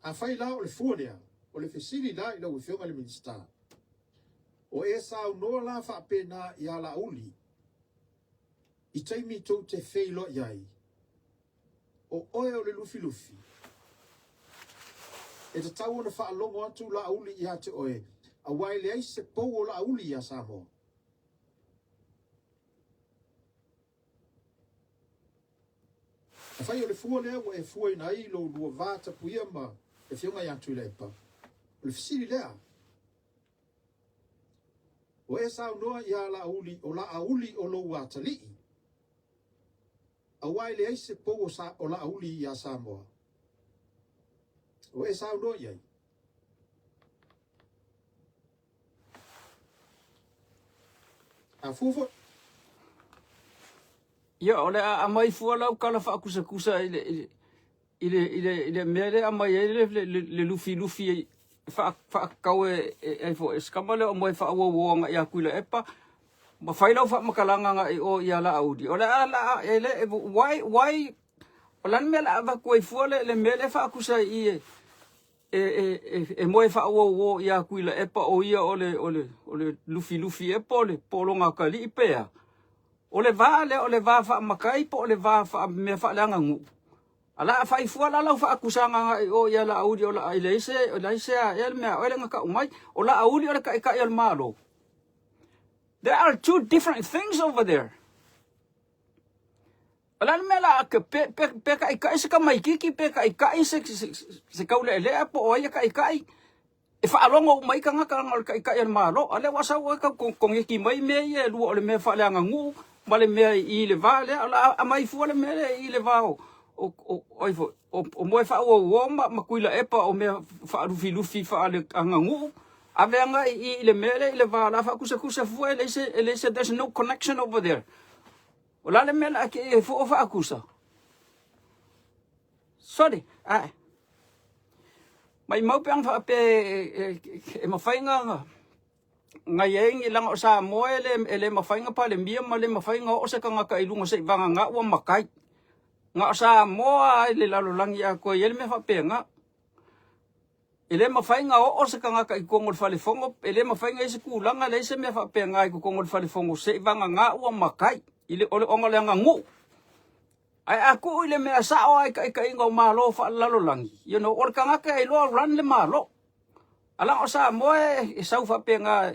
S2: A fai la o le fua lea. O le fesili la ila ua fionga le minista. O e sa o noa la fa pena i ala uli. I taimi tau te feilo iai. O oe o le lufi. E te tau ona fa alongo atu la uli i ate oe. A wai le ai se pou o la uli ia sa mo. A fai o le fua lea wa e fua ina ai lo lua vata puia ma e fionga iatu ila epa. O le fisili lea. O e sa noa ia la uli o la uli o lo wata lii. A wai le ai se pou o la uli ia sa mo. O e sa noa iai. A fufo.
S1: Ya ole a mai fu la kala fa kusa ile mele a mai le lufi fa kawe e fo eskamale o mai fa wo nga ya kuila epa ma faila fa makalanga nga o ya la audi ole ala ele why olan mela va ko fu le mele fa kusa e moi fa wo ya kuila epa o ia ole lufi epa ole polonga kali ipea. Ole va fa makai po ole va fa me fa langa ngu. Ala fa ifua la fa akusanga o ya la audio la ilese el me ole nga ka umai ola audi ole ka el malo. There are two different things over there. Ala me la ke pe ka se ka mai kiki pe ka se ka ule le po o ya ka e fa alongo mai ka nga ka el malo. Ale wasa wa ka kong ki mai me ye lu ole me fa langa ngu. Male me i le vale a mai fu le me i le vao o mo fa o ma kuila epa o me fa lufi fa le angangu avenga i le mele i le vala fa kusa fu ele se there's no connection over there o la le mele ke fu fa akusa sorry ai mai mau pang fa pe e ma fainga ngai lang o sa mo ele mafainga pa le mia ma le mafainga o sa kanga ka ilunga sa ibanga nga wa makai nga sa mo le lalo lang ya ko ele me fa penga ele mafainga o sa kanga ka ikongol fa le fongo ele mafainga se kulanga le se me fa penga ko kongol fa le fongo sa ibanga nga wa makai ile ole onga le nga ngu ai aku ile me sa o ai ka ingo malo fa lalo lang you know or kanga ka ilo ran le malo ala o sa mo e sa fa penga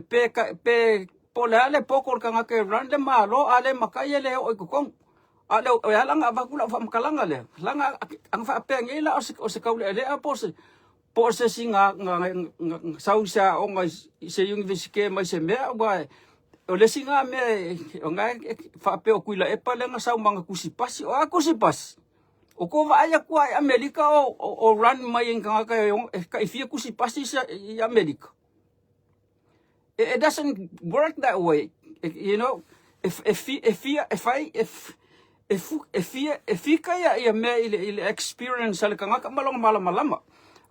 S1: pe polale poko kanga ke ran le malo ale makai le o ikong ale o ya langa ba kula fa makalanga le langa ang fa penga ila o se kaule le po se singa sausa o ngai se yung visike mai se me ba o le singa me o ngai fa pe o kuila e pa lenga sa mga kusipasi o kusipasi o ko va ya kwa America o run mai en kanga ka ifia kusipasi sa America. It doesn't work that way. You know, if e fika ia me ile experience ale kanga malong malama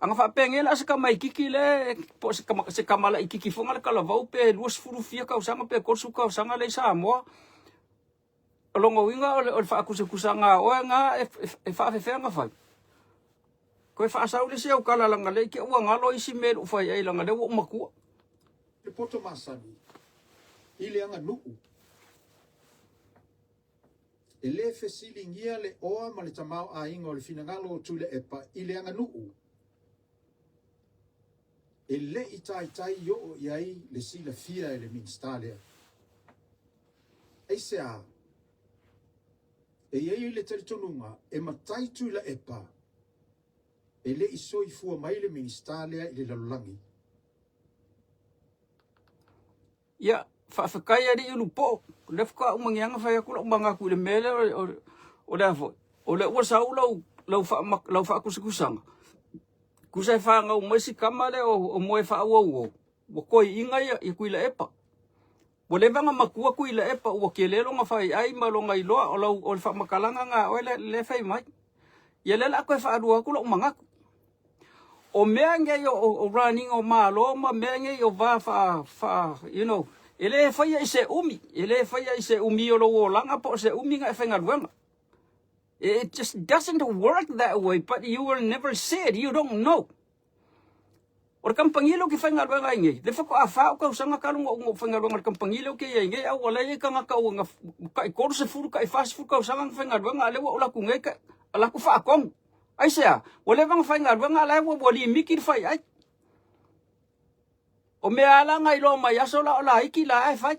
S1: anga fa pengela se ka mai kiki le po se kamala ikiki fonga le kala vau pe luas furu fia ka usanga pe korsu ka usanga le sa mo longo winga o fa kusanga o nga e fa fe nga fa ko fa sa ule se o kala langa le ke o ngalo isi me o fa ai langa le o maku
S2: Le poto masani. Ile anga nuku. Ele fe silingia le oa ma le tamau a ingo le finangalo o tule epa ile anga nuku. Ele itai yo o iai le sila fia e le minstalia. Eise a. E iai le teritonunga e matai tula epa. Ele isoi fua mai le minstalia i le lalulangi.
S1: ya fa kaya di lupo le fa umangianga fa yakula umanga ku le mele o da fo o le wa sa lo fa kusanga ku sai fa nga umasi kamale o mo fa wo ko inga ya ikuila epa bo le vanga makua kuila epa o kelelo nga fa ai malonga ilo o fa makalanga nga o le fa mai ya le la ko fa adua ku lo umanga o meange yo o running o malo ma meange yo va fa you know ele fa ya se umi o lo langa po se umi nga fenga duanga it just doesn't work that way but you will never see it you don't know or kampangilo ki fenga duanga ngi le fa ko afa ko sanga kalu ngo fenga duanga kampangilo ki ngi a wala ye ka nga ka nga ka ko se furu ka fast furu ka sanga fenga duanga le wala ku ngai ka ala ku fa kong ai sea wala bang fa nga nga la wo boli mikir fa ai o me ala nga ilo ma ya sola ola iki la ai fa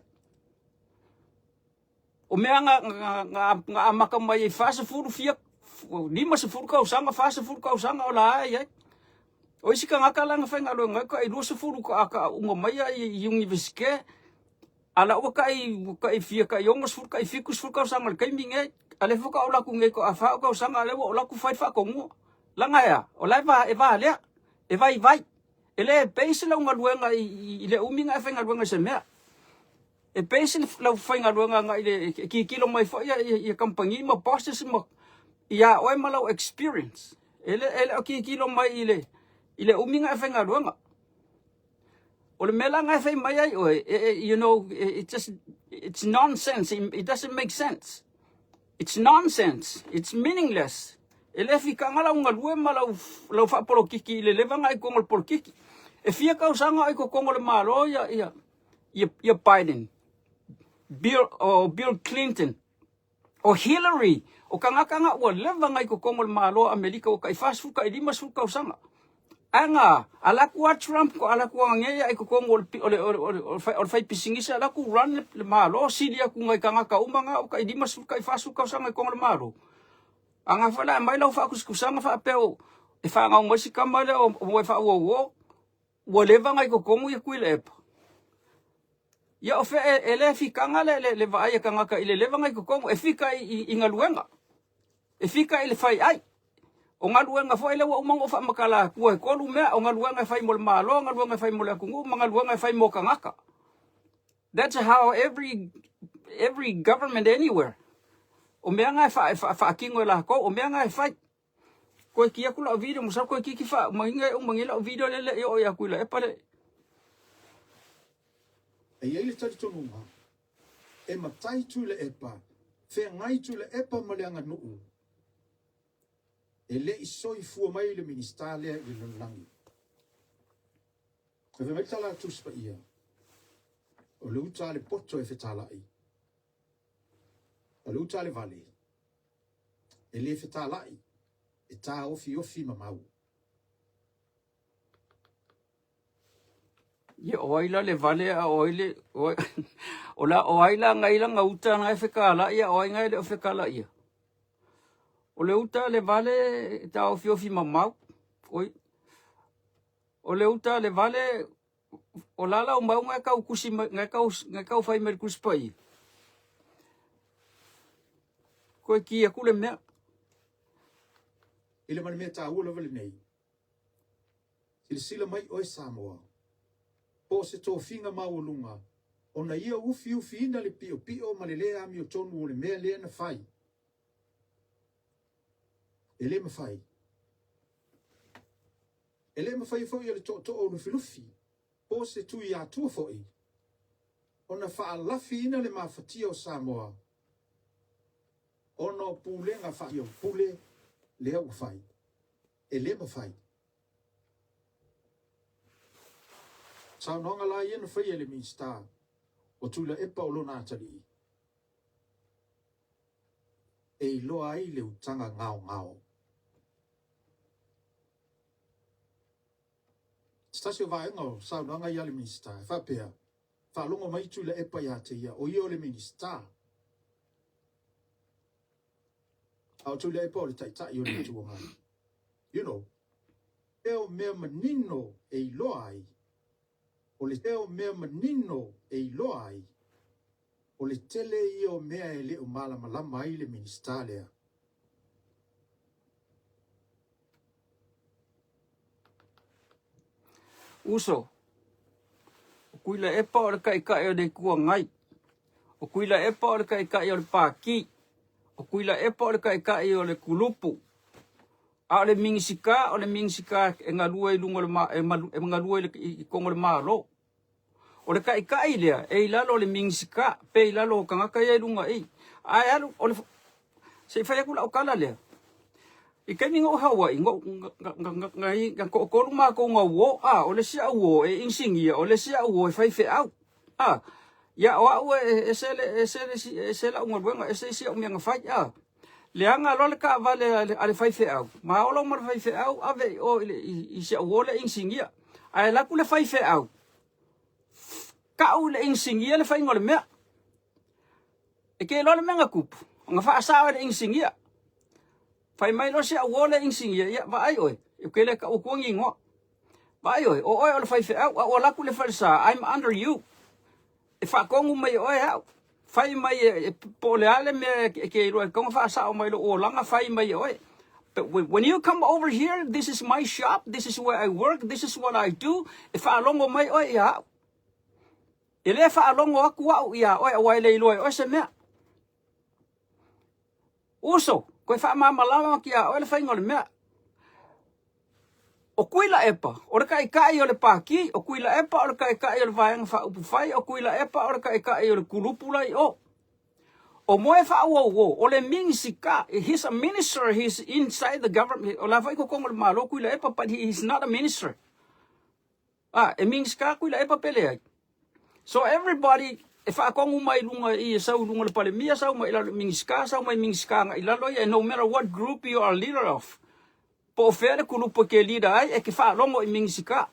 S1: o me nga amaka mai fa se furu fia ni ma se furu ka usanga fa se furu ka usanga ola ai o isi ka nga kala nga fa nga lo nga ka i lo se furu ka unga mai yung ibiske ala o ka i fia ka yongos furu ka i fikus furu ka usanga ka minge ale fuka ola ku ngai ko afa ko sanga le ola ku fight fa ko ngo langa ya ola e va le e vai ele peise la nga luenga ile uminga fa nga luenga se me e peise la fa nga luenga nga ile ki kilo mai fa ya kampangi ma bosses mo ya o malo experience ele ki kilo mai ile uminga fa nga luenga ole mela nga fa mai ai you know it's nonsense it doesn't make sense. It's nonsense. It's meaningless. Ele fika ngala unga lue malau fa polo kiki le levanga I kongol polo kiki. E fia ka usanga I ko kongol malo ya Biden. Bill Clinton. O Hillary. O kanga o levanga I ko kongol malo Amerika o kai fast food ka lima suka usanga. Anga alaku Trump ko alaku ngeya I ko kongol o fai pisingisa alaku run le malo silia ku ngai kanga ka umanga o kai lima suka I fast food ka usanga kongol malo. Anga fala mai lo fa kusanga fa peo e fa nga mo si kamale o fa wo levanga I ko kongu ya kuile ya o fe ele fika nga le va ya kanga ka ile levanga I ko kongu e fika ingaluenga e fika ile fai ai o ngaluenga fo ile wa umang o fa makala ku ko lume o ngaluenga fai mol malo ngaluenga fai mol kungu ngaluenga fai mo kangaka. That's how every government anywhere o meanga fa kingo la ko o meanga fai ko kia kula video musa ko kiki fa manginga o mangila video le yo ya kula e pale
S2: e ele tatu tonunga e matai tule epa fe ngai tule epa maleanga nuu ele isoi fua mai le ministalia i le langi e ve metala tuspa ia o le uta le poto e fetala ai o le uta le vale e le fetala ai e ta ofi mamau
S1: ye oila le vale a oile ola oila ngai la ngauta ngai fekala ia oi ngai le fekala ia o le uta le vale ta ofi mamau oi o le uta le vale o lala o mau ngai kau kusi ngai kau fai mer kuspai ko ki a kule me
S2: ile man me ta ula vale nei sila mai oi Samoa po se to finga maulunga ona ia ufi ina le pio ma le lea mi o tonu o le mea lea na fai ele mafai foi ele to o filufi o se tu ia tu foi ona fa lafi ina le mafatia o Samoa ono pule nga fa yo pule le o fai ele mafai sa nonga la yen foi ele mi sta o tula e paulo na tali e lo ai le utanga ngao Stasio vaenga sa nonga ia le minista fa pea fa longo mai tula e pa ia te ia o io le minista au tula e pa le tai io le tuonga you know eo mea manino e loai o le eo mea manino e loai o le tele io mea e le o malama ai le minista lea
S1: Uso. O kuila e pa o le kai o le kua ngai. O kuila e pa o le kai o le pāki. O kuila e pa o le kai o le kulupu. A o le mingisika e ngalua i lunga le e ngalua i kongo le malo. O le kai lea e ilalo le mingisika pe ilalo o kangaka i lunga i. Ai alu o le se fai kula o kala lea. I kai mingo Hawaii ngai ko ma ko ngawo o le sia wo e insingia o le sia wo e fai fe au ya o e se la ngwa e se sia o nga fai le anga lo le ka vale ale fai fe au ma o lo mo fai fe au ave o i sia wo le insingia ai la ku le fai fe au ka o le insingia le fai ngol me e ke lo le menga kup nga fa sa le insingia fai mai no sia wole insing ya vai oi e kele ka o kongi ngo vai oi o le fai fe o la ku le falsa I'm under you e fa kongu mai oi ha fai mai po le ale me ke ro ko fa sa o mai lo o langa fai mai oi but when you come over here this is my shop this is where I work this is what I do e fa longo mai oi ya ele fa longo aku wa ya oi le lo oi se me uso ko fa malama ki a ole fai ngol me o kuila epa o kai o le paki o kuila epa o kai o le vaeng fa upu fai o kuila epa o kai o le kulupula o moe fa o le mingsika he's a minister he's inside the government o la fai ko kongol malo kuila epa but he's not a minister e mingsika kuila epa pele so everybody e fa kongu mai lunga I sau lunga le pale mia sau mai la mingiska nga ilalo ya no matter what group you are leader of po fere kulupo ke leader ai e ke fa longo I mingiska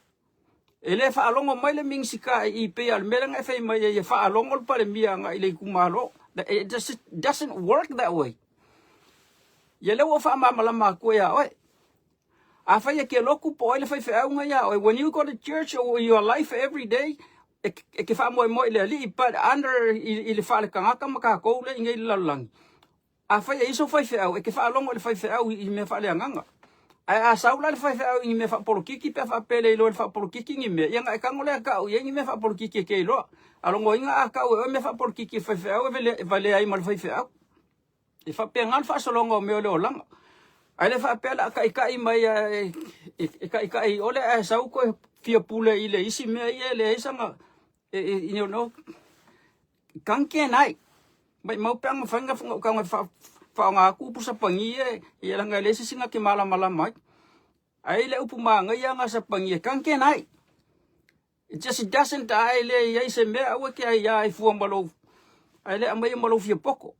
S1: ele fa longo mai le mingiska I pe al melang e fa mai e fa longo le pale mia nga ile kumalo it just doesn't work that way yele wo fa malama ko ya oi a fa ye ke loku po ile fa fa nga ya oi when you go to church or your life every day e ke fa mo le ali but under I le fa le kangaka maka ko le ngai lalang a fa iso fa fe au e ke fa longo le fa fe au I me fa le nganga a saula le fa fe au I me fa polokiki pe fa pele lo le fa polokiki ngi me yang e kangole ka u yang me fa polokiki ke lo alongo inga ka u me fa polokiki fa fe au vale ai mal fa fe au e fa pe ngal fa solongo me le olanga ai le fa pela kai mai kai ole a sau ko fia pule I le isi me le isanga you know kanke nai mai mau pang fanga ka fa nga ku pu sa pangi e la nga le singa ke mala mai ai le upu ma nga ya nga sa pangi kanke nai it just doesn't ai le ya se me awe ke ai ai fu ambalo ai le amai malo fia poko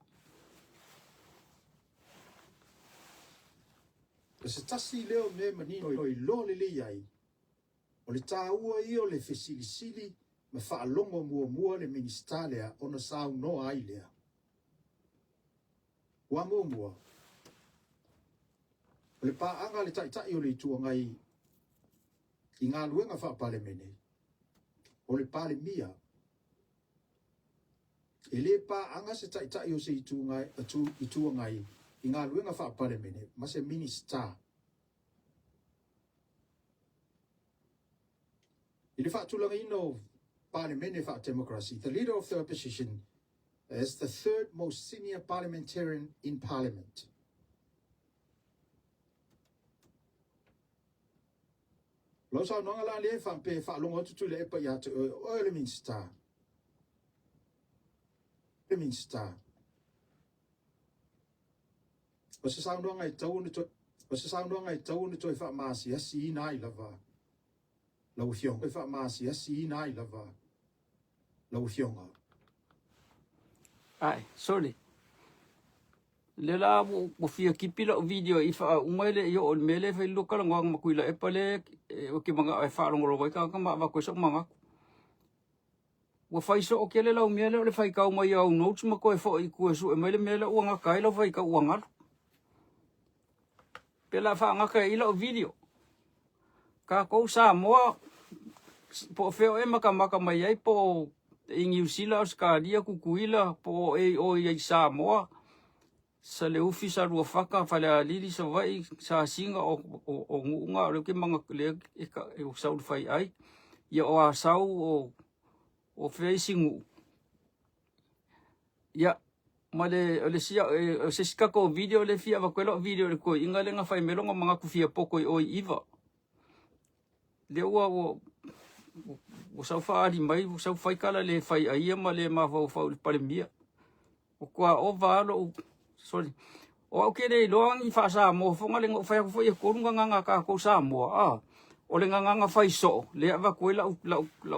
S2: se tasi leo me manino I lo le ai o le tāua I o le fesilisili ma whaalongo mua le minista lea o na sau no ai lea. Wa mua. O le pāanga le tai o le tua ngai I ngā luenga whaapale mene. O le pāle mia. E le pāanga se tai o se I tua ngai I ngā luenga whaapale mene. Ma se minista. I le whaatulanga ino parliament for democracy. The leader of the opposition is the third most senior parliamentarian in parliament. lo sa no ngala le fa pe fa lo ngotu tu le pa ya te o le minsta le minsta o se sa no ngai tau ni to o se sa no ngai tau ni to fa ma si na I lava lo fiong fa ma si na I lava lo fiong
S1: ai sorry le la mo fia kipila o video I fa umaile yo o mele fa lokal ngwang makuila e pale o ke mga ai fa longo roi ka ma va ko so manga wa fai so o kele la o mele o le fai ka o mai au notes ma ko e fo I ku su e mele o nga kai lo fai ka o nga pela fa nga kai lo video ka ko sa mo po feo e maka mai ai po ingi usila ska dia kukuila po e o I sa mo sa le ufi sa rua whaka whale lili sa vai sa singa o ngunga o ke mga le e o sau whai ai ia o a sau o whaisingu ia ma le sia o se sika ko video le fia wakwela video le ko inga le nga whai melonga mga kufia poko I oi iwa le ua o sau whaari mai o sau whai kala le whai ai ma le ma whau le pale mia o kua o valo sorry o ke le loang I fa sa mo fonga le fa fo e ko nga ka ko sa mo o le nga fa so le va ko la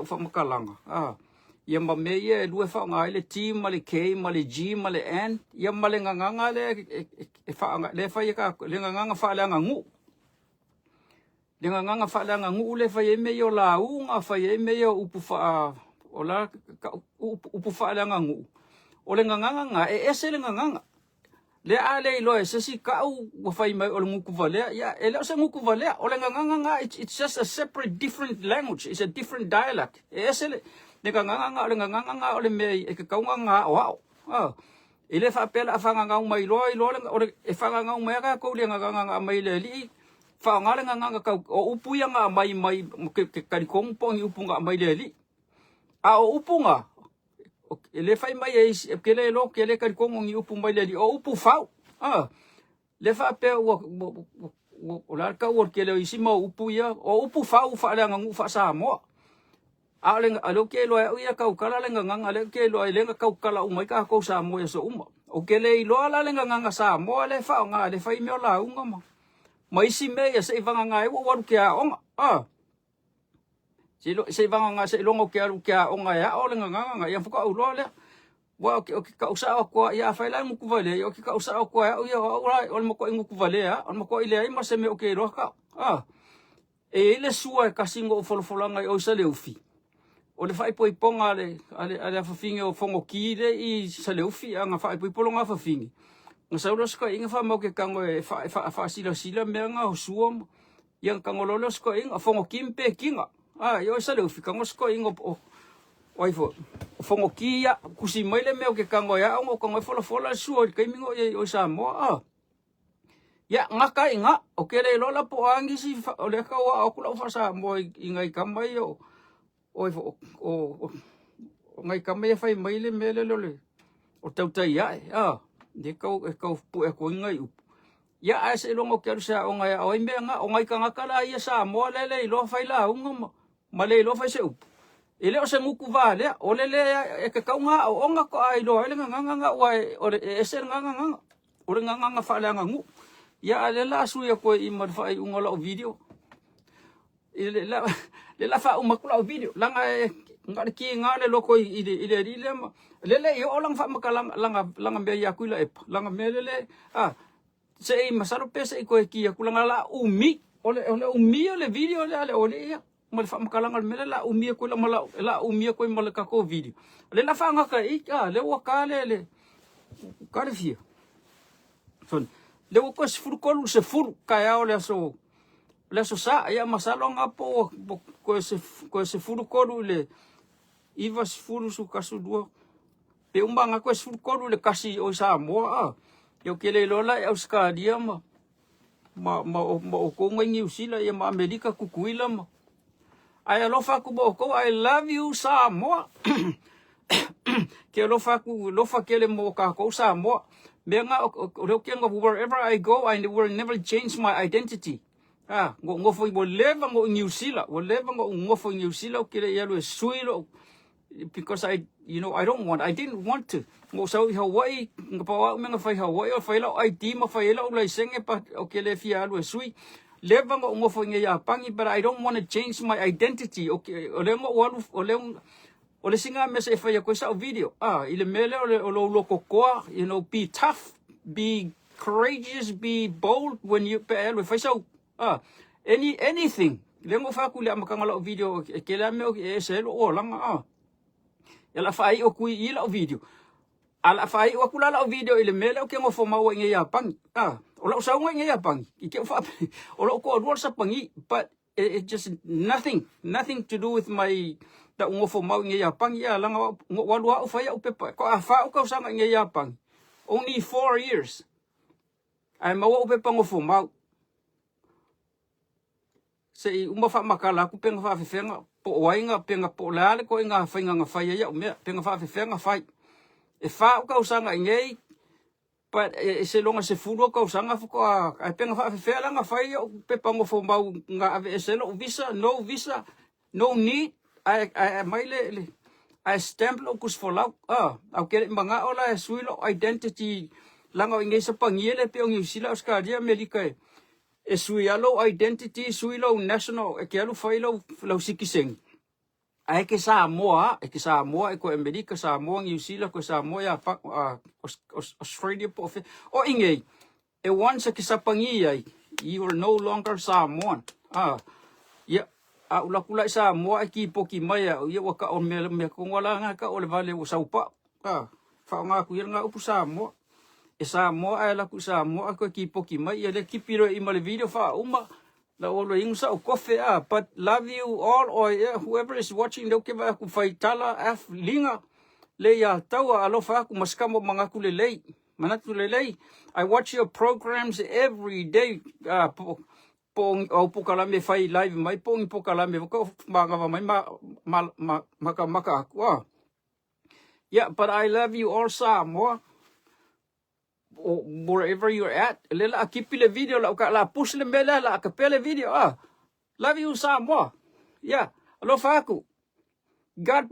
S1: fa makalanga ia ma me ye lu fa nga le T ma le K ma le G ma le N ia ma le nga le e fa le fa ye ka le nga fa le nga ngu le nga fa le nga ngu le fa ye me yo la u nga fa ye me yo upu fa o la upu fa le nga ngu o le nga e ese le nga le ale lo se si ka u fai mai o nguku vale ya ele se nguku vale o le nga it's just a separate different language, it's a different dialect esele le nga o le nga o le me e ka nga wow ele fa pela fa nga mai lo le e fa nga mai ka ko le nga mai le li fa nga le nga ka o upu ya nga mai ke ka kong pong upu nga mai le li o upu nga ele fai mai e ke le lo ke le ka kong ngi upu mai le o upu fau le fa pe o la ka o ke le isi mo upu ya o upu fau fa le ngu fa sa mo ale alo ke lo ya ka kala le nga le ke lo le ka kala o mai ka ko sa mo ya so o ke le lo ala le nga sa mo le fa nga le fai me la unga mo mai si me ya se vanga nga e wo ke a se vanga nga se longo ke a onga ya o le nga ya fuka o lo le wa o ka usa ko ya fa la mu ku vale o ka usa ko ya o mo ko ngu ku vale ya o mo ko ile ai ma se me o ke ro ka e le sua ka singo folo nga o sa le ufi o le fai poi ponga ale fa finge o fongo ki de I sa le ufi nga fai poi polonga fa finge nga sa ulos ko inga fa mo ke kango e fa sila me nga o suom yang kango lolos ko inga fongo kimpe kinga yo sa le ufi kango sko inga oi fo fongo kia kusi mai le me ke kango ya o kango fola suo ke mingo o sa mo ya ngaka inga o ke le lola po angi si o le ka o kula fa sa mo inga I kamai yo oi fo o ngai kamai fa mai le me le o tau tai ya de ka pu e ko inga u ya ase longo ke sa o ngai o me nga o ngai ka ngakala ya sa mo le lo fa la unga ma le lo fa se u ele o se nguku vale o le e ka kaunga o nga ko ai lo ele nga o ese nga o le nga fa le nga ngu ya le la su ya ko I ma fa I unga lo video ele la fa uma ko video la nga ki nga le lo ko ile le yo lang fa makalang lang be ya ku la lang me le se masaro pesa ko ki ya ku lang la umi o le umi le video le o le ya mo le fa makalang me la umi ko la umi ko mo le ka ko video le la fa nga ka le wa ka le ka le fia son le ko se furu ko se furu ka ya o le so sa ya masalo nga po ko se furu ko le iva se furu su ka su do pe nga ko se furu ko le kasi o sa mo yo ke le lola e ska dia ma ko ngi usila ya ma Amerika ku kuila ma ai lo fa ku bo ko I love you sa mo ke lo fa ke le mo ka ko sa mo me nga o ke nga wherever I go I will never change my identity Ngo foi mo leva ngo New Zealand, wo leva ngo foi New Zealand kile yalo suilo because I didn't want to. Ngo sa Hawaii, ngapawa mga fai Hawaii o fai la ID ma fai la ulai senge pa o kile fia lo sui. Leva ngo foi nge Japangi, but I don't want to change my identity. Okay, ole ngo walu ole singa me se fai ko sa video. Ile mele ole lo kokoa, be tough, be courageous, be bold when you pe lo fai so anything. Lengo fa ku le makangala video kele me o se lo langa Ela fai o kui ila o video. Ala fai o kula la o video ile mele o ke ngo foma o nge Japan. Ola sa nge Japan. Ike fa ola ko ro sa pangi, but it just nothing to do with my da ngo foma nge Japan ya langa walua o fai o pepa. Ko fa o ka sa nge Japan. Only 4 years. Ai ma o pepa ngo foma. Se uma fa makala ku penga fa fenga po wainga penga po lale ko inga fainga nga fai ya me penga fa fenga fai e fa ka usanga ngei but se longa se fulo ka usanga ko a penga fa fela nga fai pe pango fo mau nga ave selo visa no need I maile I stamp lo kus for lau au ke manga ola suilo identity langa ngei sa pangiele pe ngi sila ska dia America suilo identity, suilo national, ke alu failo lo sikiseng. Ai ke Samoa ko America Samoa New Zealand ko Samoa ya Australia po o ingay. Once ke sa pangiay, you are no longer Samoan. Ula kula Samoa ki po ki maya, ya waka on me ko wala nga ka ole vale o saupa. Fa nga ku nga upu Samoa. Samoa ai la ku Samoa ko kipo ki mai ele kipiro I male video fa uma la olo ingsa o kofe but love you all or whoever is watching lo ke ba ku faitala linga le ya tawa alo fa ku maskamo mga ku lelei manatu lelei I watch your programs every day pong o pukalame fai live mai pong pukalame ko mga mai maka yeah but I love you all Samoa or wherever you're at, lela akipile video la ka push le mela la kapele video love you Samoa yeah alo fa aku God